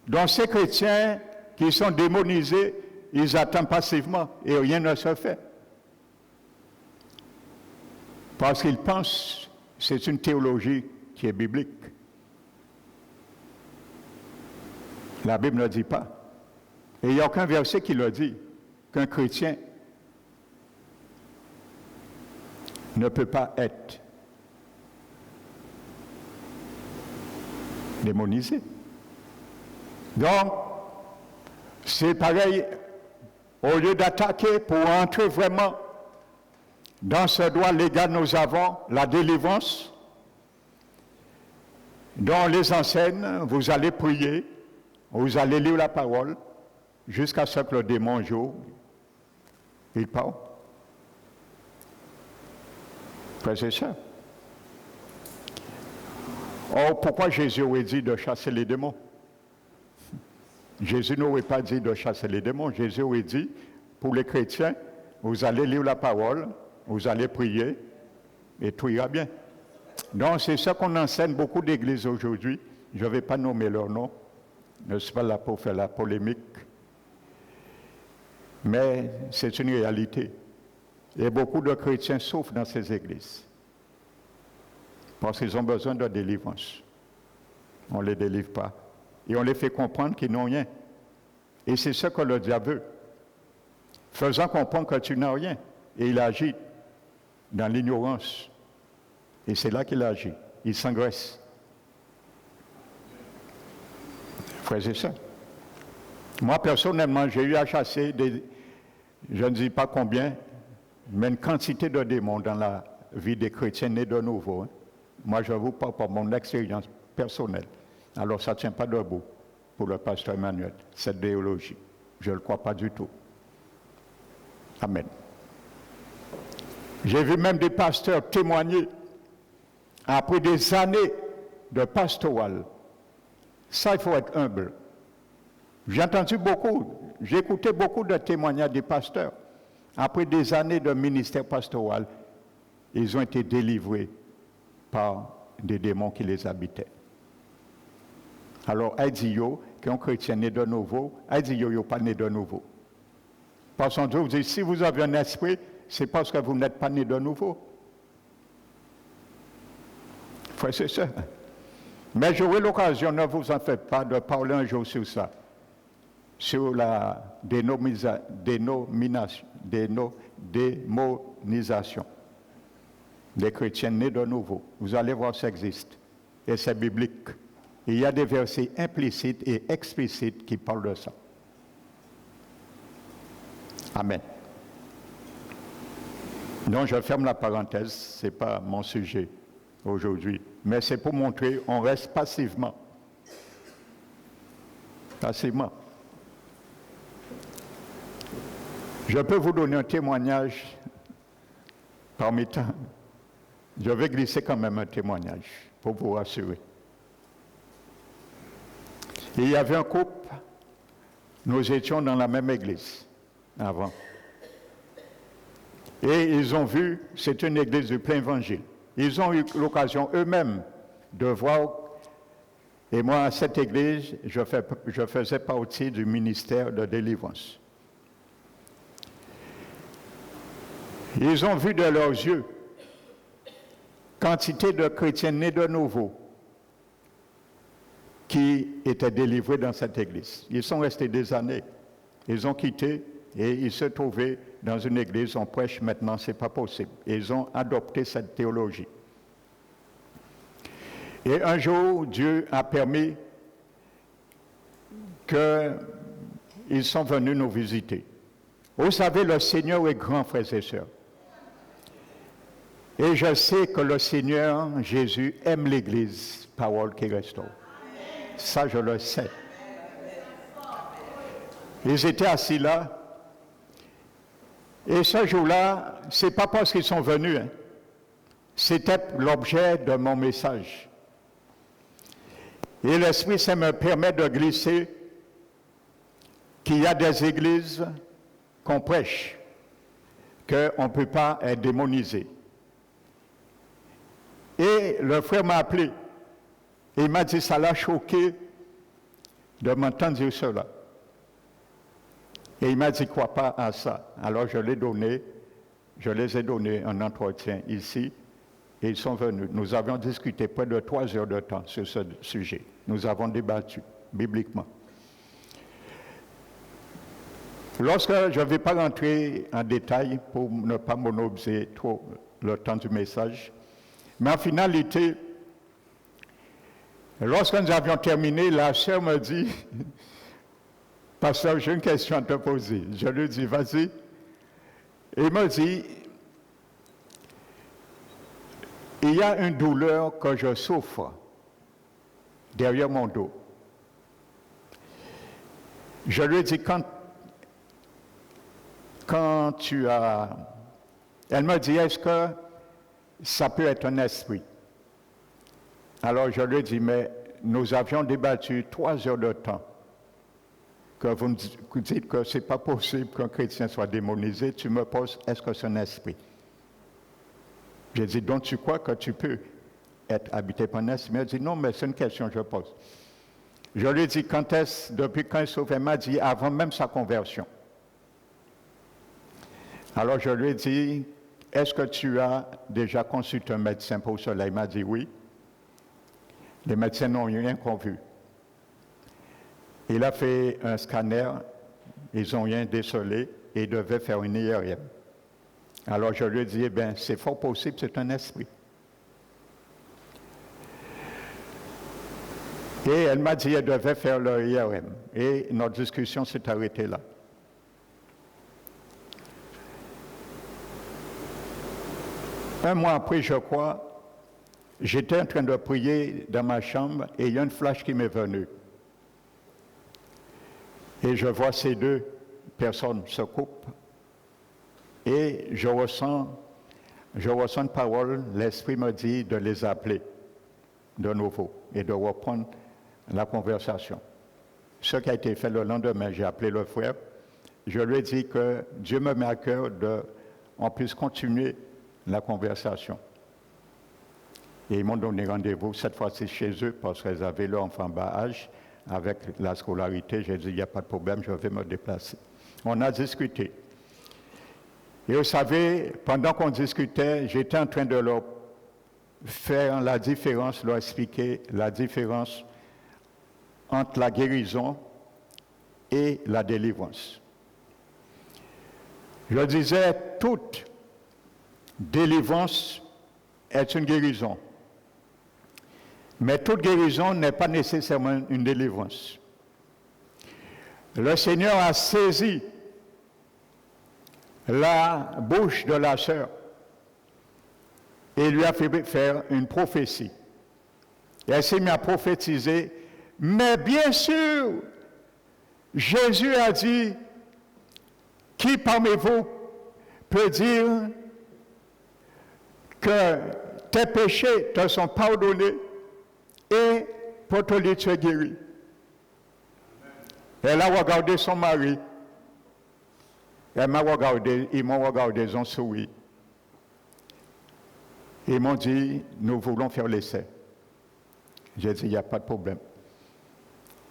Speaker 1: Donc ces chrétiens qui sont démonisés, ils attendent passivement et rien ne se fait. Parce qu'ils pensent que c'est une théologie qui est biblique. La Bible ne dit pas. Et il n'y a aucun verset qui le dit, qu'un chrétien ne peut pas être démonisé. Donc, c'est pareil, au lieu d'attaquer pour entrer vraiment dans ce droit légal, nous avons la délivrance, dont les enseignes, vous allez prier, vous allez lire la parole, jusqu'à ce que le démon joue, il part. C'est ça. Or, pourquoi Jésus aurait dit de chasser les démons? Jésus n'aurait pas dit de chasser les démons. Jésus aurait dit, pour les chrétiens, vous allez lire la parole vous allez prier et tout ira bien. Donc c'est ça qu'on enseigne beaucoup d'églises aujourd'hui. Je ne vais pas nommer leur nom, je ne suis pas là pour faire la polémique, mais c'est une réalité. Et beaucoup de chrétiens souffrent dans ces églises parce qu'ils ont besoin de délivrance. On ne les délivre pas. Et on les fait comprendre qu'ils n'ont rien. Et c'est ce que le diable veut. Faisant comprendre que tu n'as rien. Et il agit dans l'ignorance. Et c'est là qu'il agit. Il s'engraisse. Frères et sœurs. Moi, personnellement, j'ai eu à chasser je ne dis pas combien, mais une quantité de démons dans la vie des chrétiens nés de nouveau. Hein. Moi, je vous parle par mon expérience personnelle. Alors, ça ne tient pas debout pour le pasteur Emmanuel, cette théologie. Je ne le crois pas du tout. Amen. J'ai vu même des pasteurs témoigner après des années de pastoral. Ça, il faut être humble. J'ai entendu beaucoup, j'ai écouté beaucoup de témoignages des pasteurs. Après des années de ministère pastoral, ils ont été délivrés par des démons qui les habitaient. Alors, Aïdiyo, qui est un chrétien né de nouveau, Aïdiyo n'est pas né de nouveau. Parce qu'on vous dit, si vous avez un esprit, c'est parce que vous n'êtes pas né de nouveau. Frère, c'est ça. Mais j'aurai l'occasion, ne vous en faites pas, de parler un jour sur ça. Sur la démonisation des chrétiens nés de nouveau. Vous allez voir, ça existe. Et c'est biblique. Il y a des versets implicites et explicites qui parlent de ça. Amen. Donc, je ferme la parenthèse, ce n'est pas mon sujet aujourd'hui, mais c'est pour montrer qu'on reste passivement. Passivement. Je peux vous donner un témoignage parmi tant. Je vais glisser quand même un témoignage pour vous rassurer. Il y avait un couple, nous étions dans la même église avant. Et ils ont vu, c'est une église du plein évangile. Ils ont eu l'occasion eux-mêmes de voir, et moi à cette église, je faisais partie du ministère de délivrance. Ils ont vu de leurs yeux quantité de chrétiens nés de nouveau qui étaient délivrés dans cette église. Ils sont restés des années. Ils ont quitté et ils se trouvaient dans une église, on prêche maintenant, ce n'est pas possible. Ils ont adopté cette théologie. Et un jour, Dieu a permis qu'ils sont venus nous visiter. Vous savez, le Seigneur est grand, frères et sœurs. Et je sais que le Seigneur Jésus aime l'Église, parole qui restaure. Ça, je le sais. Ils étaient assis là. Et ce jour-là, ce n'est pas parce qu'ils sont venus. Hein. C'était l'objet de mon message. Et l'Esprit Saint me permet de glisser qu'il y a des églises qu'on prêche, qu'on ne peut pas être démonisé. Et le frère m'a appelé. Et il m'a dit, ça l'a choqué de m'entendre dire cela. Et il m'a dit, crois pas à ça. Alors je les ai donné un entretien ici. Et ils sont venus. Nous avions discuté près de 3 heures de temps sur ce sujet. Nous avons débattu bibliquement. Lorsque je ne vais pas rentrer en détail pour ne pas monopoliser trop le temps du message, mais en finalité, lorsque nous avions terminé, la sœur me dit, pasteur, j'ai une question à te poser. Je lui dis, vas-y. Et il me dit, il y a une douleur que je souffre derrière mon dos. Je lui ai dit, quand tu as... Elle me dit, est-ce que ça peut être un esprit? Alors je lui ai dit, mais nous avions débattu 3 heures de temps. Que vous dites que ce n'est pas possible qu'un chrétien soit démonisé, tu me poses, est-ce que c'est un esprit? J'ai dit, donc tu crois que tu peux être habité par un esprit? Elle dit, non, mais c'est une question que je pose. Je lui ai dit, depuis quand il est sauvé? Elle m'a dit, avant même sa conversion. Alors je lui ai dit, est-ce que tu as déjà consulté un médecin pour cela? Il m'a dit oui. Les médecins n'ont rien vu. Il a fait un scanner, ils n'ont rien décelé et il devait faire une IRM. Alors je lui ai dit, eh bien, c'est fort possible, c'est un esprit. Et elle m'a dit qu'elle devait faire le IRM. Et notre discussion s'est arrêtée là. Un mois après, je crois, j'étais en train de prier dans ma chambre et il y a une flash qui m'est venue. Et je vois ces deux personnes se coupent et je ressens une parole, l'Esprit me dit de les appeler de nouveau et de reprendre la conversation. Ce qui a été fait le lendemain, j'ai appelé le frère, je lui ai dit que Dieu me met à cœur qu'on puisse continuer la conversation. Et ils m'ont donné rendez-vous, cette fois-ci chez eux, parce qu'ils avaient leur enfant bas âge, avec la scolarité. J'ai dit, il n'y a pas de problème, je vais me déplacer. On a discuté. Et vous savez, pendant qu'on discutait, j'étais en train de leur faire la différence, leur expliquer la différence entre la guérison et la délivrance. Je disais, toute délivrance est une guérison. Mais toute guérison n'est pas nécessairement une délivrance. Le Seigneur a saisi la bouche de la sœur et lui a fait faire une prophétie. Et elle s'est mise à prophétiser, mais bien sûr, Jésus a dit, qui parmi vous peut dire que tes péchés te sont pardonnés et pour te dire tu es guéri. Elle a regardé son mari. Elle m'a regardé, ils m'ont regardé, ils ont souri. Ils m'ont dit, nous voulons faire l'essai. J'ai dit, il n'y a pas de problème.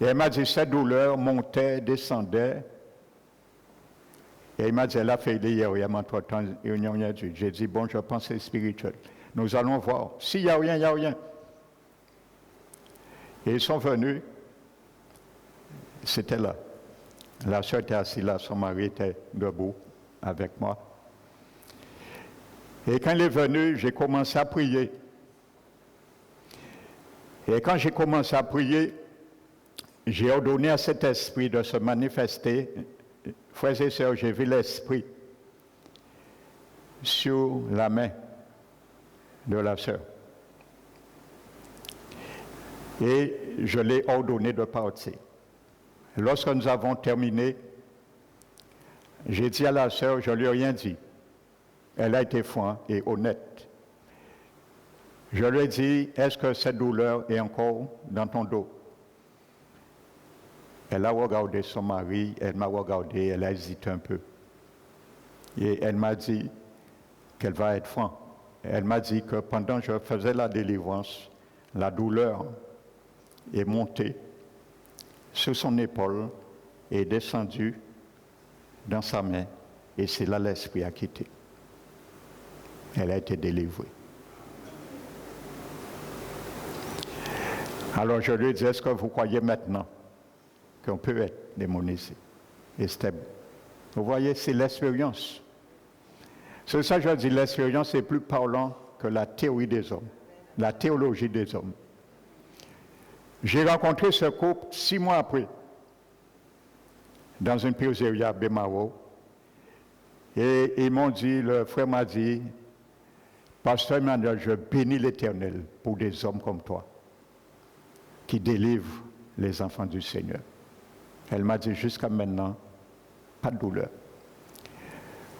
Speaker 1: Et elle m'a dit, cette douleur montait, descendait. Et il m'a dit, elle a fait l'IRM entre-temps, et il n'y a rien dit. J'ai dit, bon, je pense que c'est spirituel. Nous allons voir. S'il n'y a rien, il n'y a rien. Et ils sont venus. C'était là. La soeur était assise là, son mari était debout avec moi. Et quand il est venu, j'ai commencé à prier. Et quand j'ai commencé à prier, j'ai ordonné à cet esprit de se manifester. Frères et sœurs, j'ai vu l'esprit sur la main de la sœur. Et je l'ai ordonné de partir. Lorsque nous avons terminé, j'ai dit à la sœur, je ne lui ai rien dit. Elle a été franche et honnête. Je lui ai dit, est-ce que cette douleur est encore dans ton dos? Elle a regardé son mari, elle m'a regardé, elle a hésité un peu. Et elle m'a dit qu'elle va être franche. Elle m'a dit que pendant que je faisais la délivrance, la douleur est montée sur son épaule et est descendue dans sa main. Et c'est là l'esprit a quitté. Elle a été délivrée. Alors je lui ai dit, est-ce que vous croyez maintenant qu'on peut être démonisé et stable? Vous voyez, c'est l'expérience. C'est ça que je dis, l'expérience est plus parlant que la théorie des hommes, la théologie des hommes. J'ai rencontré ce couple 6 mois après, dans une pizzeria à Bémaro, et ils m'ont dit, le frère m'a dit, pasteur Emmanuel, je bénis l'Éternel pour des hommes comme toi, qui délivrent les enfants du Seigneur. Elle m'a dit, jusqu'à maintenant, pas de douleur.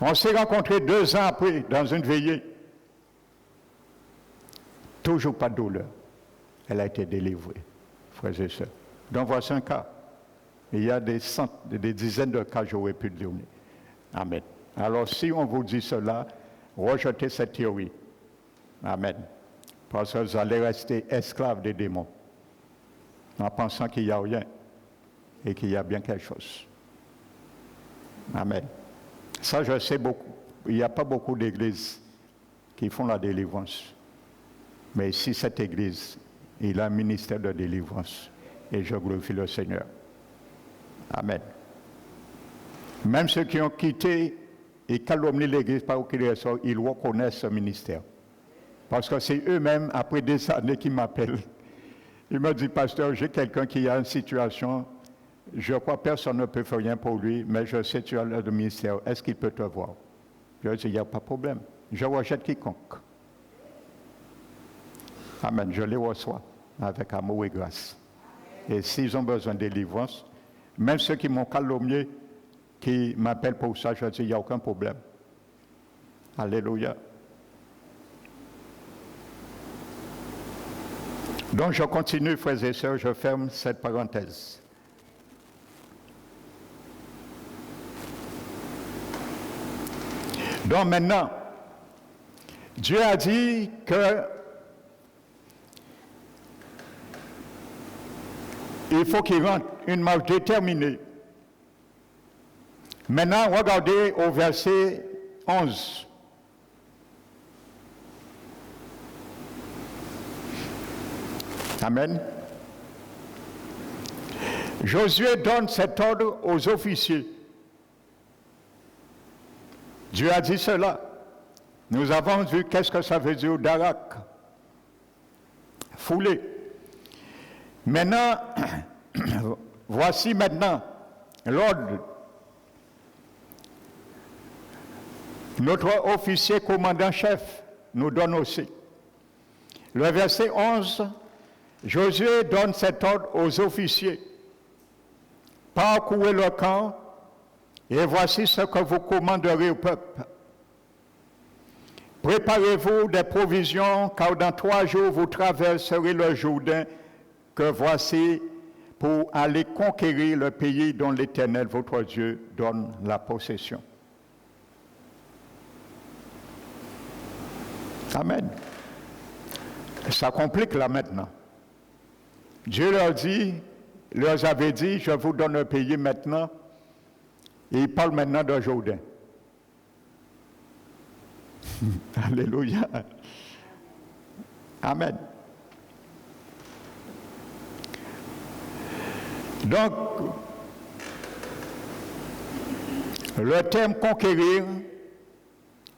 Speaker 1: On s'est rencontrés 2 ans après, dans une veillée. Toujours pas de douleur. Elle a été délivrée, frères et sœurs. Donc voici un cas. Il y a des dizaines de cas que j'aurais pu donner. Amen. Alors si on vous dit cela, rejetez cette théorie. Amen. Parce que vous allez rester esclaves des démons en pensant qu'il n'y a rien et qu'il y a bien quelque chose. Amen. Ça, je sais beaucoup. Il n'y a pas beaucoup d'églises qui font la délivrance. Mais ici, cette église, il a un ministère de délivrance. Et je glorifie le Seigneur. Amen. Même ceux qui ont quitté et calomnié l'église par où qu'ils ressortent, ils reconnaissent ce ministère. Parce que c'est eux-mêmes, après des années, qui m'appellent. Ils me disent, pasteur, j'ai quelqu'un qui a une situation, je crois que personne ne peut faire rien pour lui, mais je sais que tu as le ministère, est-ce qu'il peut te voir? Je dis, il n'y a pas de problème. Je rejette quiconque. Amen. Je les reçois avec amour et grâce. Et s'ils ont besoin de délivrance, même ceux qui m'ont calomnié, qui m'appellent pour ça, je dis, il n'y a aucun problème. Alléluia. Donc je continue, frères et sœurs, je ferme cette parenthèse. Donc maintenant, Dieu a dit que il faut qu'il rentre une marche déterminée. Maintenant, regardez au verset 11. Amen. Josué donne cet ordre aux officiers. Dieu a dit cela. Nous avons vu qu'est-ce que ça veut dire d'arak. Foulé. Maintenant, voici maintenant l'ordre. Notre officier commandant-chef nous donne aussi. Le verset 11, Josué donne cet ordre aux officiers. Parcourez le camp et voici ce que vous commanderez au peuple. Préparez-vous des provisions, car dans 3 jours vous traverserez le Jourdain que voici pour aller conquérir le pays dont l'Éternel, votre Dieu, donne la possession. Amen. Ça complique là maintenant. Dieu leur avait dit, je vous donne un pays maintenant, et il parle maintenant de Jourdain. Alléluia. Amen. Donc, le terme conquérir,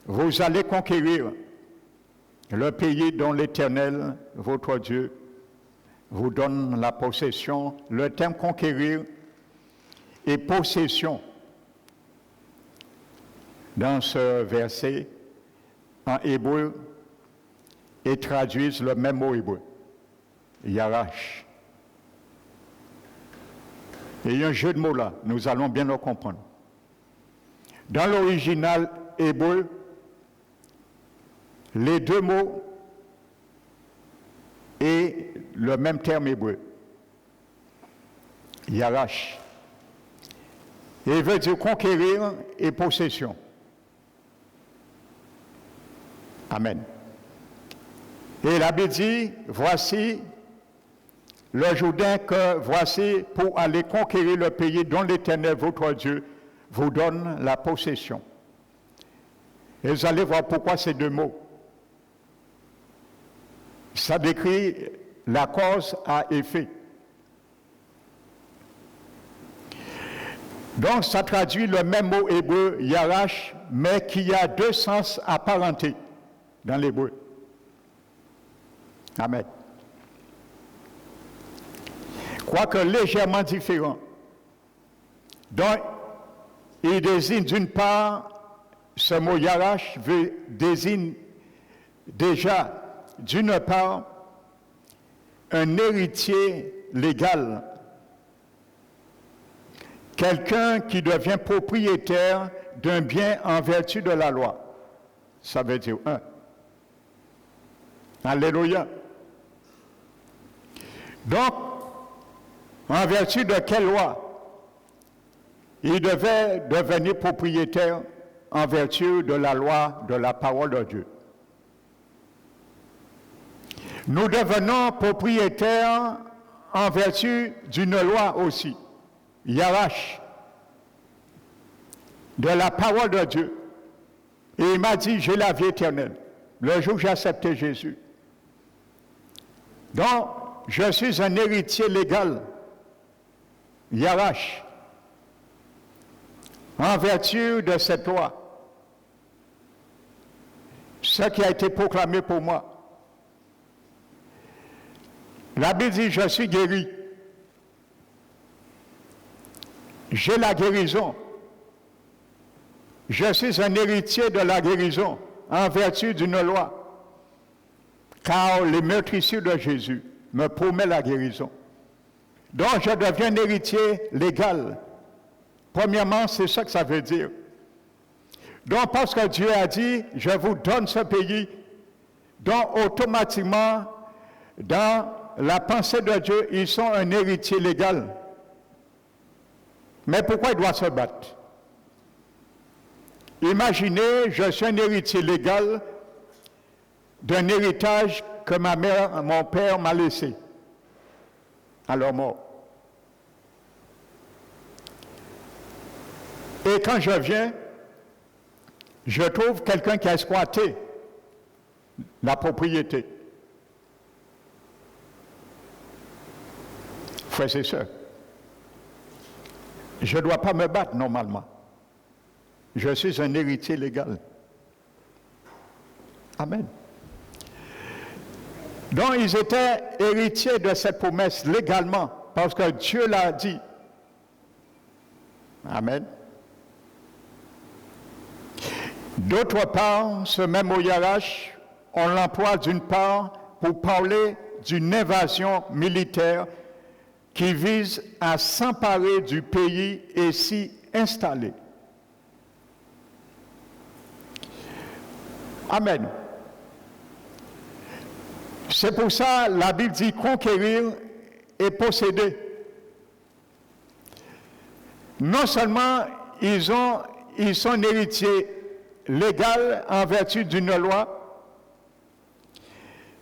Speaker 1: vous allez conquérir le pays dont l'Éternel, votre Dieu, vous donne la possession. Le terme conquérir et possession dans ce verset en hébreu et traduisent le même mot hébreu, yarash. Et il y a un jeu de mots là, nous allons bien le comprendre. Dans l'original hébreu, les deux mots et le même terme hébreu, yarash. Et il veut dire conquérir et possession. Amen. Et la Bible dit, voici le Jourdain que voici pour aller conquérir le pays dont l'Éternel, votre Dieu, vous donne la possession. Et vous allez voir pourquoi ces deux mots. Ça décrit la cause à effet. Donc ça traduit le même mot hébreu, yarash, mais qui a 2 sens apparentés dans l'hébreu. Amen. Quoique légèrement différent. Donc, il désigne d'une part, ce mot yarash désigne déjà d'une part un héritier légal, quelqu'un qui devient propriétaire d'un bien en vertu de la loi. Ça veut dire un. Alléluia. Donc, en vertu de quelle loi? Il devait devenir propriétaire en vertu de la loi de la parole de Dieu. Nous devenons propriétaires en vertu d'une loi aussi, Yarash, de la parole de Dieu. Et il m'a dit, j'ai la vie éternelle, le jour où j'ai accepté Jésus. Donc, je suis un héritier légal, Yarash, en vertu de cette loi. Ce qui a été proclamé pour moi. La Bible dit, je suis guéri. J'ai la guérison. Je suis un héritier de la guérison en vertu d'une loi. Car les meurtrissures de Jésus me promettent la guérison. Donc je deviens un héritier légal. Premièrement, c'est ça que ça veut dire. Donc parce que Dieu a dit, je vous donne ce pays, donc automatiquement, dans la pensée de Dieu, ils sont un héritier légal. Mais pourquoi ils doivent se battre? Imaginez, je suis un héritier légal d'un héritage que ma mère, mon père m'a laissé à leur mort. Et quand je viens, je trouve quelqu'un qui a exploité la propriété. Frères et sœurs, je ne dois pas me battre normalement. Je suis un héritier légal. Amen. Donc, ils étaient héritiers de cette promesse légalement, parce que Dieu l'a dit. Amen. D'autre part, ce même mot Yarash, on l'emploie d'une part pour parler d'une invasion militaire qui vise à s'emparer du pays et s'y installer. Amen. C'est pour ça la Bible dit conquérir et posséder. Non seulement ils sont héritiers légaux en vertu d'une loi,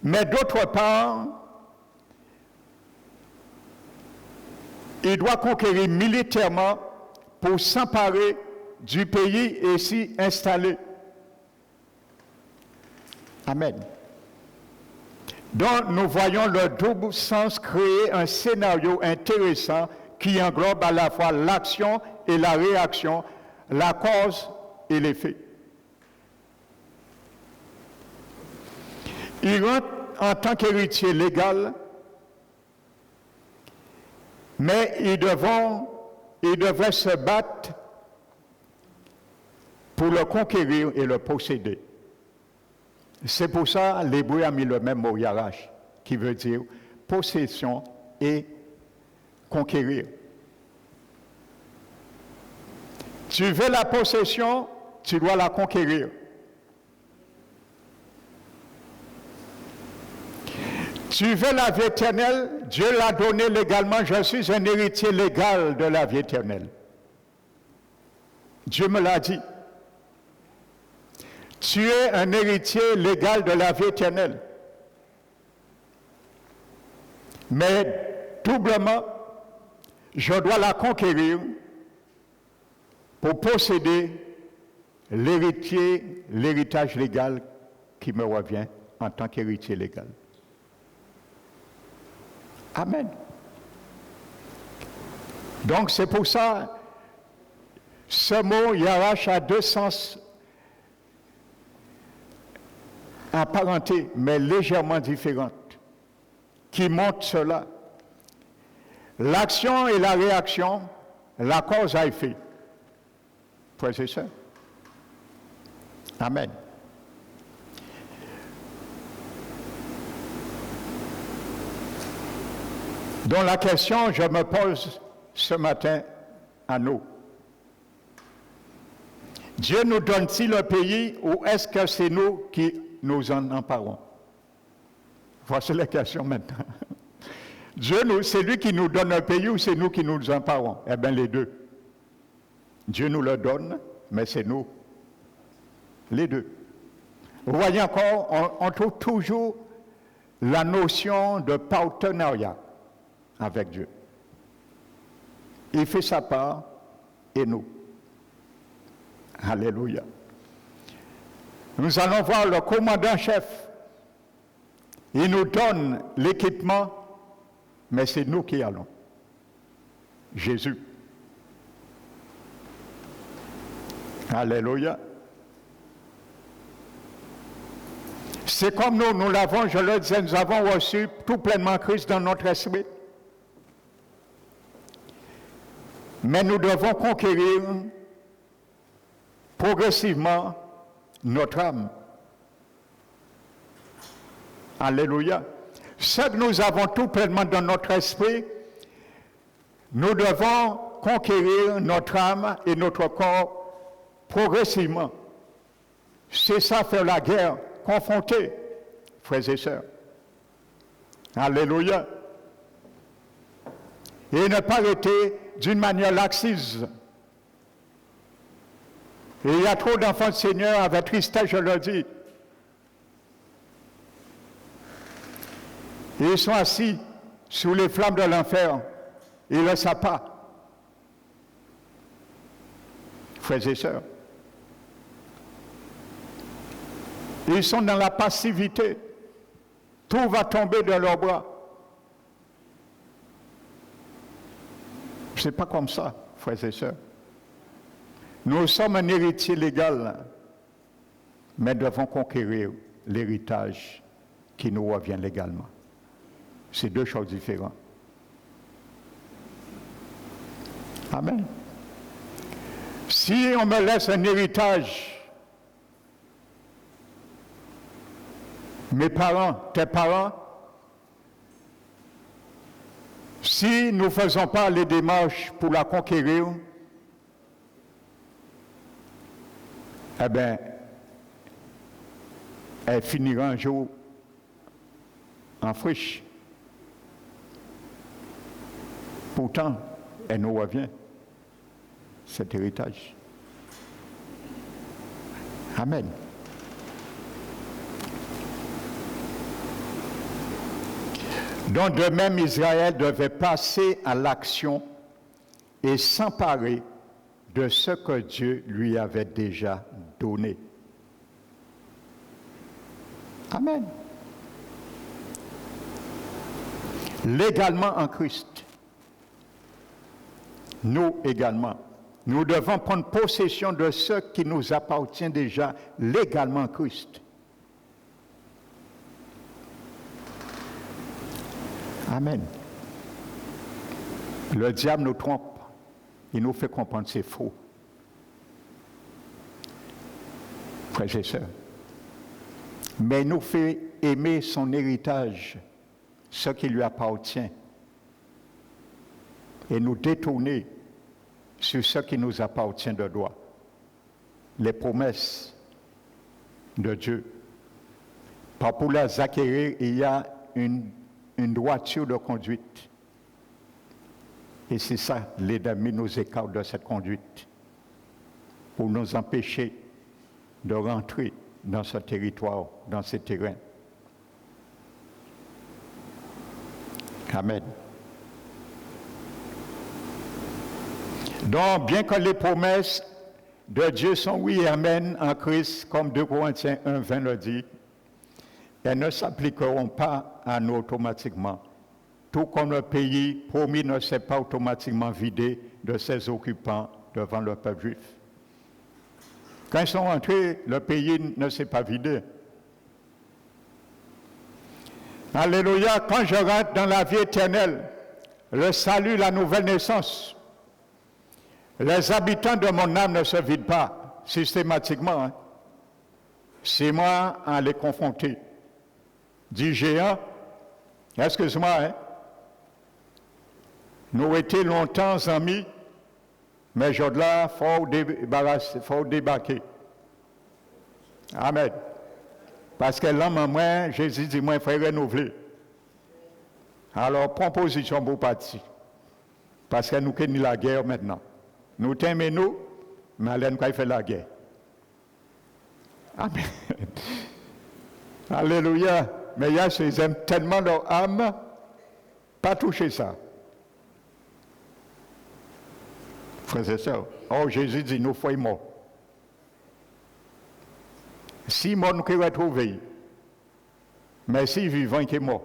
Speaker 1: mais d'autre part, ils doivent conquérir militairement pour s'emparer du pays et s'y installer. Amen. Donc, nous voyons le double sens créer un scénario intéressant qui englobe à la fois l'action et la réaction, la cause et l'effet. Ils rentrent en tant qu'héritier légal, mais ils devraient se battre pour le conquérir et le posséder. C'est pour ça que l'hébreu a mis le même mot Yarash, qui veut dire possession et conquérir. Tu veux la possession, tu dois la conquérir. Tu veux la vie éternelle, Dieu l'a donnée légalement, je suis un héritier légal de la vie éternelle. Dieu me l'a dit. Tu es un héritier légal de la vie éternelle. Mais doublement, je dois la conquérir pour posséder l'héritage légal qui me revient en tant qu'héritier légal. Amen. Donc c'est pour ça, ce mot Yarash a deux sens apparentés, mais légèrement différentes, qui montrent cela. L'action et la réaction, la cause à effet. Frères et sœurs. Amen. Donc la question, je me pose ce matin à nous. Dieu nous donne-t-il le pays ou est-ce que c'est nous qui nous en emparons? Voici la question maintenant. Dieu, c'est lui qui nous donne un pays ou c'est nous qui nous emparons? Eh bien, les deux. Dieu nous le donne, mais c'est nous. Les deux. Vous voyez encore, on trouve toujours la notion de partenariat avec Dieu. Il fait sa part et nous. Alléluia. Nous allons voir le commandant-chef. Il nous donne l'équipement, mais c'est nous qui allons. Jésus. Alléluia. C'est comme nous l'avons, je le disais, nous avons reçu tout pleinement Christ dans notre esprit. Mais nous devons conquérir progressivement notre âme. Alléluia. Ce que nous avons tout pleinement dans notre esprit, nous devons conquérir notre âme et notre corps progressivement. C'est ça faire la guerre, confronter, frères et sœurs. Alléluia. Et ne pas arrêter d'une manière laxiste. Et il y a trop d'enfants de Seigneur, avec tristesse, je le dis. Ils sont assis sous les flammes de l'enfer. Ils ne le savent pas. Frères et sœurs. Ils sont dans la passivité. Tout va tomber de leurs bras. Ce n'est pas comme ça, frères et sœurs. Nous sommes un héritier légal, mais devons conquérir l'héritage qui nous revient légalement. C'est deux choses différentes. Amen. Si on me laisse un héritage, mes parents, tes parents, si nous ne faisons pas les démarches pour la conquérir, eh bien, elle finira un jour en friche. Pourtant, elle nous revient, cet héritage. Amen. Donc, de même, Israël devait passer à l'action et s'emparer de ce que Dieu lui avait déjà donné. Amen. Légalement en Christ. Nous également. Nous devons prendre possession de ce qui nous appartient déjà légalement en Christ. Amen. Le diable nous trompe. Il nous fait comprendre que c'est faux. Frères et sœurs. Mais il nous fait aimer son héritage, ce qui lui appartient, et nous détourner sur ce qui nous appartient de droit. Les promesses de Dieu. Pour les acquérir, il y a une droiture de conduite. Et c'est ça, l'ennemi nous écarte de cette conduite pour nous empêcher de rentrer dans ce territoire, dans ce terrain. Amen. Donc, bien que les promesses de Dieu sont oui et amen en Christ, comme 2 Corinthiens 1, 20 le dit, elles ne s'appliqueront pas à nous automatiquement. Tout comme le pays promis ne s'est pas automatiquement vidé de ses occupants devant le peuple juif. Quand ils sont rentrés, le pays ne s'est pas vidé. Alléluia, quand je rentre dans la vie éternelle, le salut, la nouvelle naissance, les habitants de mon âme ne se vident pas systématiquement. Hein. C'est moi à les confronter. Dit géant, excuse-moi, hein? Nous étions longtemps amis, mais aujourd'hui, il faut débarquer. Amen. Parce que l'homme en moi, Jésus dit, moi, il faut renouveler. Alors, proposition pour partir. Parce que nous connaissons la guerre maintenant. Nous t'aimons, nous, mais allez nous faire la guerre. Amen. Alléluia. Mais il y a ceux qui aiment tellement leur âme, pas toucher ça. Frères et sœurs, oh Jésus dit, nous faut mort. Si mort nous pouvons retrouver, mais si vivant qui est mort.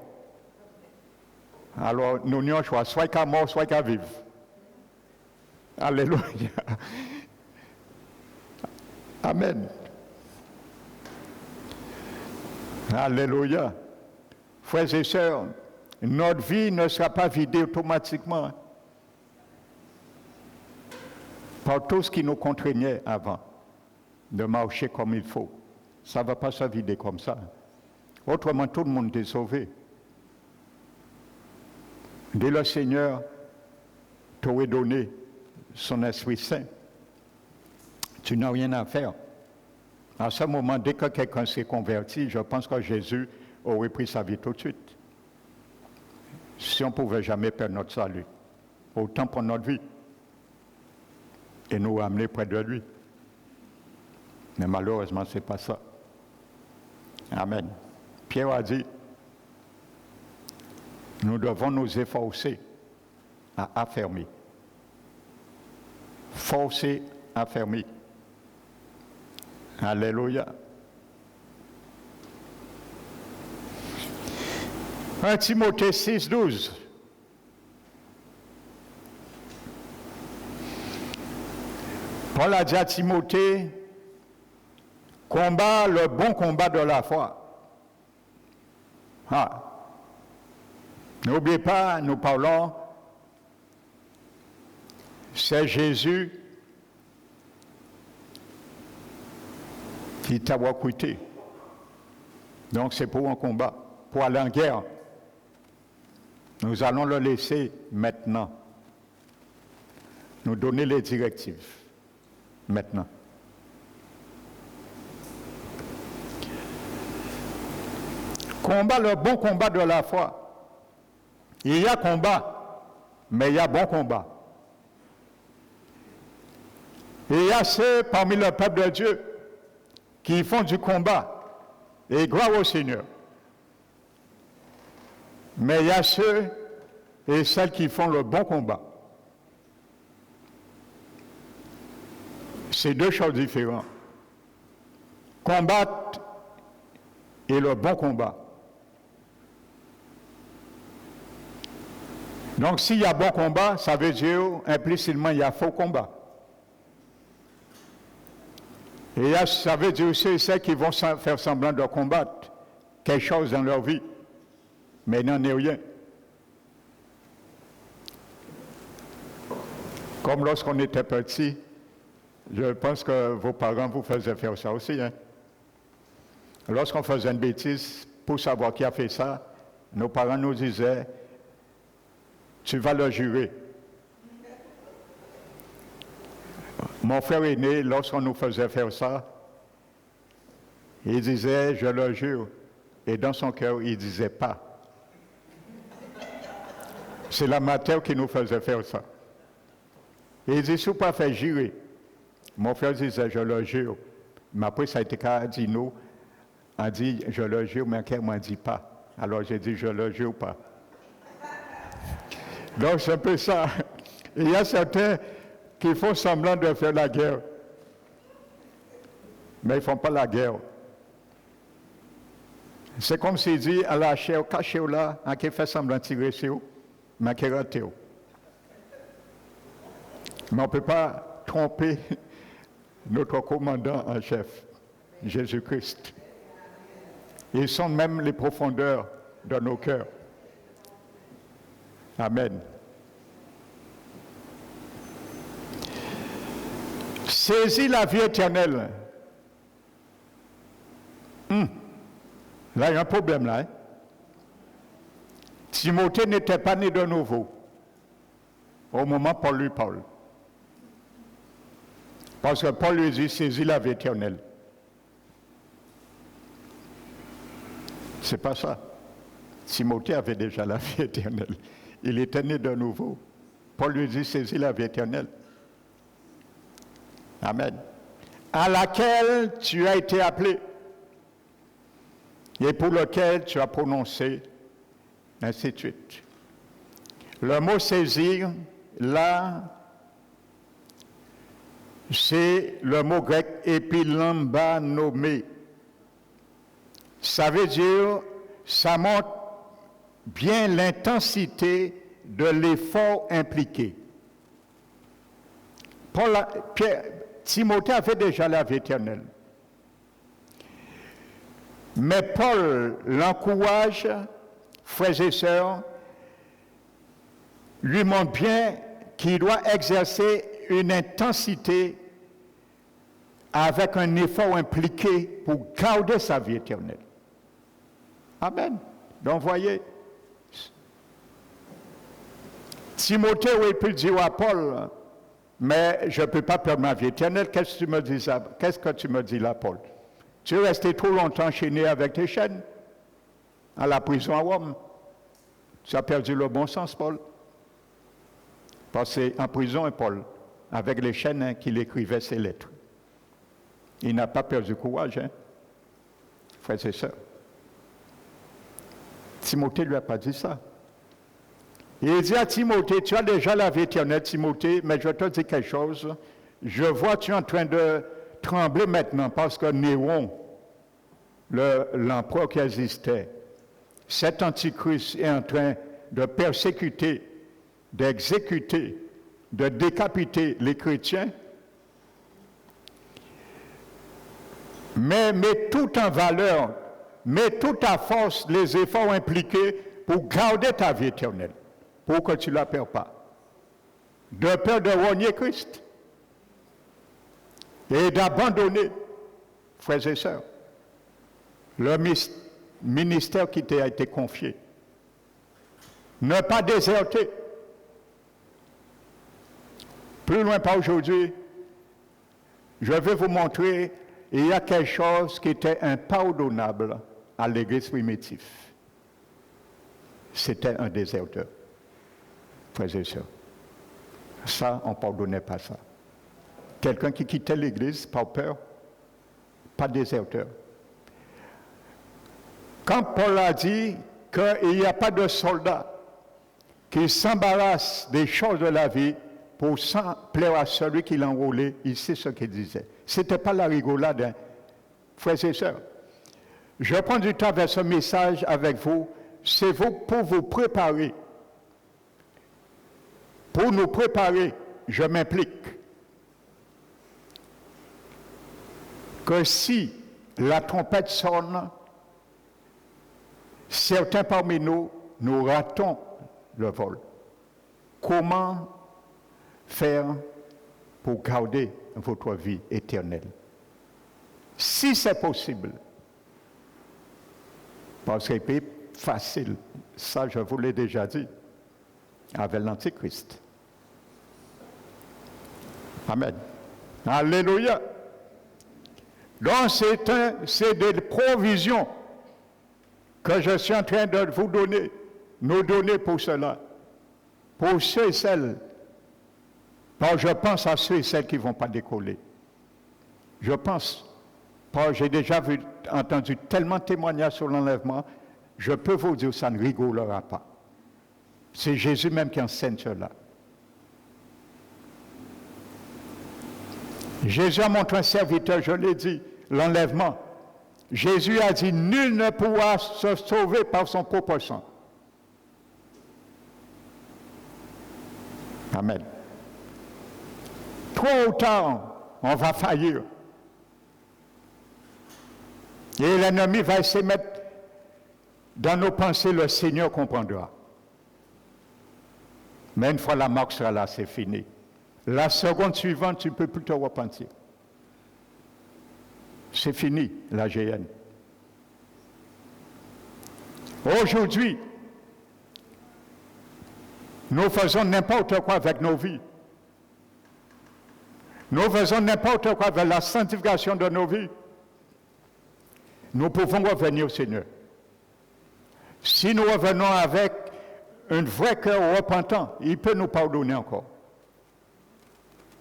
Speaker 1: Alors nous n'avons pas choix, soit qu'à mort, soit qu'à vivre. Alléluia. Amen. Alléluia. Frères et sœurs, notre vie ne sera pas vidée automatiquement par tout ce qui nous contraignait avant de marcher comme il faut. Ça ne va pas se vider comme ça. Autrement, tout le monde est sauvé. Dès le Seigneur t'aurait donné son Esprit Saint, tu n'as rien à faire. À ce moment, dès que quelqu'un s'est converti, je pense que Jésus aurait pris sa vie tout de suite. Si on ne pouvait jamais perdre notre salut, autant pour notre vie, et nous ramener près de lui. Mais malheureusement, ce n'est pas ça. Amen. Pierre a dit, nous devons nous efforcer à affermir. Forcer, affermir. Alléluia. 1 Timothée 6, 12. Paul a dit à Timothée, combat le bon combat de la foi. Ah. N'oubliez pas, nous parlons, c'est Jésus qui t'a recruté. Donc c'est pour un combat, pour aller en guerre. Nous allons le laisser maintenant. Nous donner les directives. Maintenant. Combat le bon combat de la foi. Il y a combat, mais il y a bon combat. Et il y a ceux parmi le peuple de Dieu qui font du combat. Et gloire au Seigneur. Mais il y a ceux et celles qui font le bon combat. C'est deux choses différentes. Combattre et le bon combat. Donc s'il y a bon combat, ça veut dire implicitement il y a faux combat. Et ça veut dire aussi ceux qui vont faire semblant de combattre quelque chose dans leur vie, mais n'en est rien. Comme lorsqu'on était petit, je pense que vos parents vous faisaient faire ça aussi. Hein? Lorsqu'on faisait une bêtise, pour savoir qui a fait ça, nos parents nous disaient, tu vas le jurer. Mon frère aîné, lorsqu'on nous faisait faire ça, il disait, je le jure. Et dans son cœur, il ne disait pas. C'est la matière qui nous faisait faire ça. Et il dit, si vous pas fait jurer. Mon frère disait, je le jure. Mais après, ça a été qu'à dit nous, a dit, je le jure, mais qu'elle ne m'a dit pas. Alors j'ai dit, je le jure pas. Donc c'est un peu ça. Il y a certains qui font semblant de faire la guerre. Mais ils ne font pas la guerre. C'est comme s'il dit à la chair, cachez-vous là, à qui fait semblant de tirer sur vous, mais qui rate. Mais on ne peut pas tromper notre commandant en chef, Jésus-Christ. Ils sont même les profondeurs de nos cœurs. Amen. Saisis la vie éternelle. Là, il y a un problème là. Hein? Timothée n'était pas né de nouveau au moment où Paul lui parle. Parce que Paul lui dit, saisis la vie éternelle. C'est pas ça. Timothée avait déjà la vie éternelle. Il était né de nouveau. Paul lui dit, saisis la vie éternelle. Amen. À laquelle tu as été appelé. et pour lequel tu as prononcé, ainsi de suite. Le mot saisir, là, c'est le mot grec épilambanommé. Ça veut dire, ça montre bien l'intensité de l'effort impliqué. Timothée avait déjà la vie éternelle. Mais Paul l'encourage, frères et sœurs, lui montre bien qu'il doit exercer une intensité avec un effort impliqué pour garder sa vie éternelle. Amen. Donc, voyez, Timothée aurait pu dire à Paul, mais je ne peux pas perdre ma vie éternelle. Qu'est-ce que tu me dis là, Paul? Tu es resté trop longtemps enchaîné avec tes chaînes à la prison à Rome. Tu as perdu le bon sens, Paul. Parce qu'en prison, Paul, avec les chaînes qu'il écrivait ses lettres. Il n'a pas perdu courage, frères et sœurs. Timothée ne lui a pas dit ça. Il dit à Timothée, tu as déjà la vie éternelle, Timothée, mais je te dis quelque chose. Je vois tu es en train de trembler maintenant parce que Néron, l'empereur qui existait, cet antichrist est en train de persécuter, d'exécuter, de décapiter les chrétiens. Mais mets tout en valeur, mets toute ta force, les efforts impliqués pour garder ta vie éternelle, pour que tu ne la perds pas. De peur de renier Christ et d'abandonner, frères et sœurs, le ministère qui t'a été confié. Ne pas déserter. Plus loin pas aujourd'hui, je vais vous montrer, il y a quelque chose qui était impardonnable à l'Église primitive. C'était un déserteur, frères et sœurs. Ça, on ne pardonnait pas ça. Quelqu'un qui quittait l'Église par peur, pas déserteur. Quand Paul a dit qu'il n'y a pas de soldat qui s'embarrasse des choses de la vie pour plaire à celui qui l'a enrôlé, il sait ce qu'il disait. Ce n'était pas la rigolade, frères et sœurs. Je prends du temps vers ce message avec vous, c'est vous pour vous préparer. Pour nous préparer, je m'implique. Que si la trompette sonne, certains parmi nous ratons le vol. Comment faire pour garder votre vie éternelle? Si c'est possible, parce que c'est facile, ça je vous l'ai déjà dit, avec l'Antichrist. Amen. Alléluia. Donc c'est des provisions que je suis en train de vous donner, nous donner pour cela, pour ceux et celles. Alors je pense à ceux et celles qui ne vont pas décoller. Je pense, j'ai déjà entendu tellement de témoignages sur l'enlèvement, je peux vous dire que ça ne rigolera pas. C'est Jésus même qui enseigne cela. Jésus a montré un serviteur, je l'ai dit, l'enlèvement. Jésus a dit, nul ne pourra se sauver par son propre sang. Amen. Trop ou tard, on va faillir. Et l'ennemi va essayer de mettre dans nos pensées, le Seigneur comprendra. Mais une fois la marque sera là, c'est fini. La seconde suivante, tu ne peux plus te repentir. C'est fini, la GN. Aujourd'hui, nous faisons n'importe quoi avec nos vies. Nous faisons n'importe quoi avec la sanctification de nos vies. Nous pouvons revenir au Seigneur. Si nous revenons avec un vrai cœur repentant, il peut nous pardonner encore.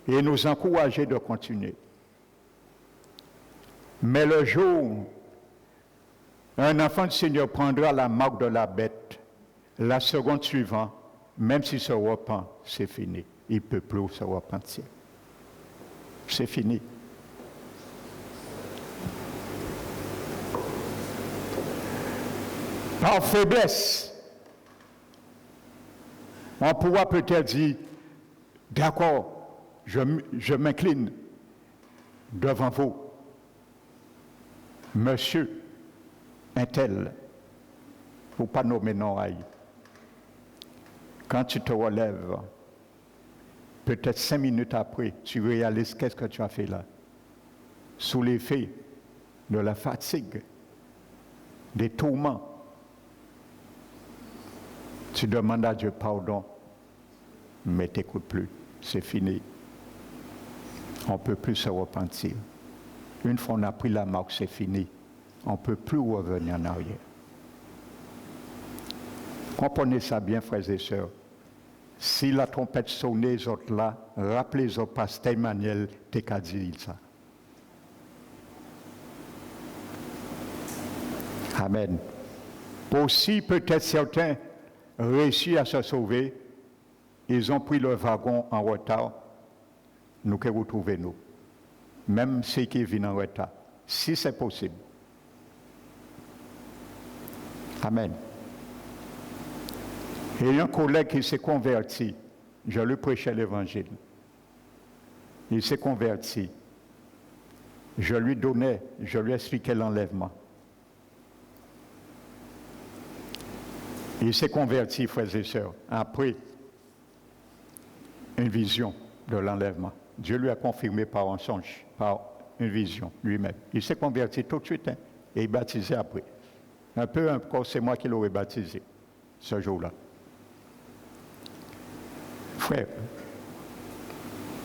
Speaker 1: Et nous encourager de continuer. Mais le jour Un enfant du Seigneur prendra la marque de la bête. La seconde suivante, même s'il se repent, c'est fini. Il ne peut plus se repentir. C'est fini. Par faiblesse, on pourra peut-être dire, d'accord, je m'incline devant vous. Monsieur, un tel, faut pas nommer non aïe. Quand tu te relèves, peut-être 5 minutes après, tu réalises qu'est-ce que tu as fait là. Sous l'effet de la fatigue, des tourments, tu demandes à Dieu pardon, mais tu n'écoutes plus, c'est fini. On ne peut plus se repentir. Une fois on a pris la marque, c'est fini. On ne peut plus revenir en arrière. Comprenez ça bien, frères et sœurs. Si la trompette sonnait, les autres là, rappelez au pasteur Emmanuel, t'es qu'à dire ça. Amen. Aussi, peut-être certains réussissent à se sauver, ils ont pris le wagon en retard, nous que retrouver nous. Même ceux qui viennent en retard, si c'est possible. Amen. Et il y a un collègue qui s'est converti, je lui prêchais l'évangile. Il s'est converti. Je lui expliquais l'enlèvement. Il s'est converti, frères et sœurs, après une vision de l'enlèvement. Dieu lui a confirmé par un songe, par une vision lui-même. Il s'est converti tout de suite, et il baptisé après. Un peu encore, c'est moi qui l'aurais baptisé ce jour-là. Frère,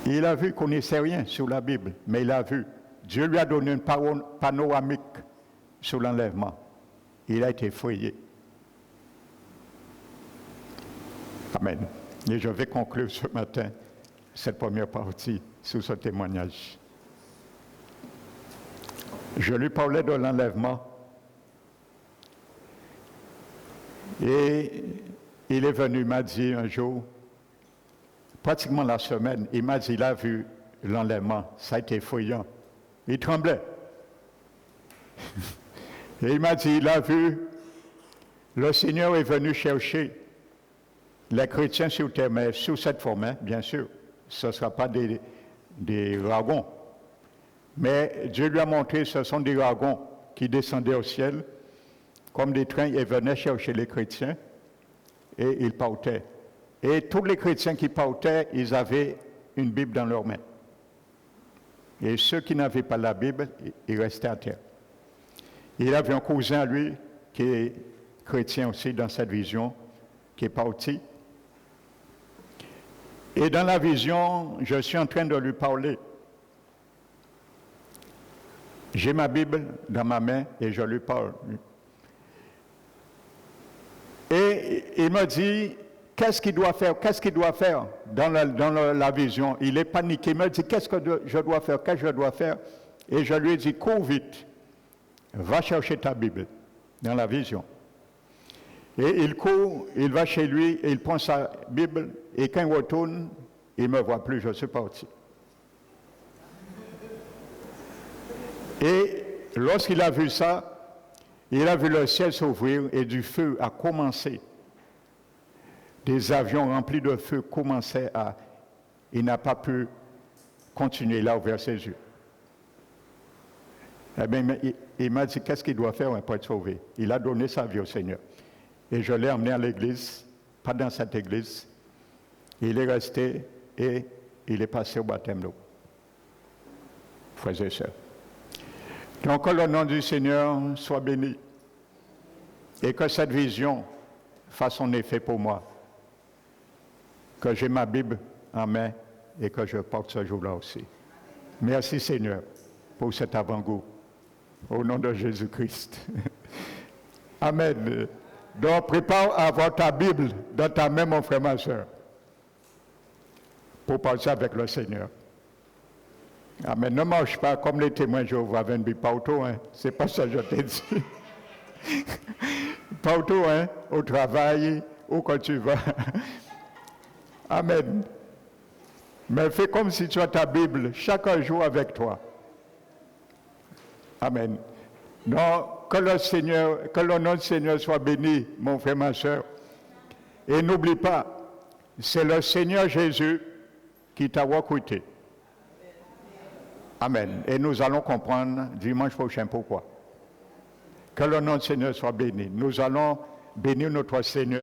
Speaker 1: il a vu qu'on ne connaissait rien sur la Bible, mais il a vu. Dieu lui a donné une parole panoramique sur l'enlèvement. Il a été effrayé. Amen. Et je vais conclure ce matin cette première partie sur ce témoignage. Je lui parlais de l'enlèvement et il est venu, il m'a dit un jour, pratiquement la semaine, il m'a dit, il a vu l'enlèvement, ça a été effrayant. Il tremblait. Et il m'a dit, il a vu, le Seigneur est venu chercher les chrétiens sur terre, mais sous cette forme, bien sûr, ce ne sera pas des dragons. Mais Dieu lui a montré que ce sont des dragons qui descendaient au ciel, comme des trains, et venaient chercher les chrétiens, et ils partaient. Et tous les chrétiens qui partaient, ils avaient une Bible dans leurs mains. Et ceux qui n'avaient pas la Bible, ils restaient à terre. Il avait un cousin à lui, qui est chrétien aussi dans cette vision, qui est parti. Et dans la vision, je suis en train de lui parler. J'ai ma Bible dans ma main et je lui parle. Et il me dit, qu'est-ce qu'il doit faire? Qu'est-ce qu'il doit faire dans la vision? Il est paniqué. Il me dit, qu'est-ce que je dois faire? Qu'est-ce que je dois faire? Et je lui ai dit, cours vite. Va chercher ta Bible dans la vision. Et il court, il va chez lui, et il prend sa Bible, et quand il retourne, il ne me voit plus, je suis parti. Et lorsqu'il a vu ça, il a vu le ciel s'ouvrir et du feu a commencé. Des avions remplis de feu commençaient à... Il n'a pas pu continuer, il a ouvert ses yeux. Eh bien, il m'a dit, qu'est-ce qu'il doit faire pour être sauvé? Il a donné sa vie au Seigneur. Et je l'ai emmené à l'église, pas dans cette église. Il est resté et il est passé au baptême d'eau. Frères et sœurs. Donc, que le nom du Seigneur soit béni. Et que cette vision fasse son effet pour moi. Que j'ai ma Bible en main et que je porte ce jour-là aussi. Merci Seigneur pour cet avant-goût. Au nom de Jésus-Christ. Amen. Donc, prépare à avoir ta Bible dans ta main, mon frère, ma soeur, pour parler avec le Seigneur. Amen. Ne marche pas comme les témoins Jéhovah avec une Bible partout. Hein. C'est pas ça que je t'ai dit. Partout, hein, au travail, ou quand tu vas. Amen. Mais fais comme si tu as ta Bible chaque jour avec toi. Amen. Donc, que le nom du Seigneur soit béni, mon frère, ma soeur. Et n'oublie pas, c'est le Seigneur Jésus qui t'a recruté. Amen. Et nous allons comprendre dimanche prochain pourquoi. Que le nom du Seigneur soit béni. Nous allons bénir notre Seigneur.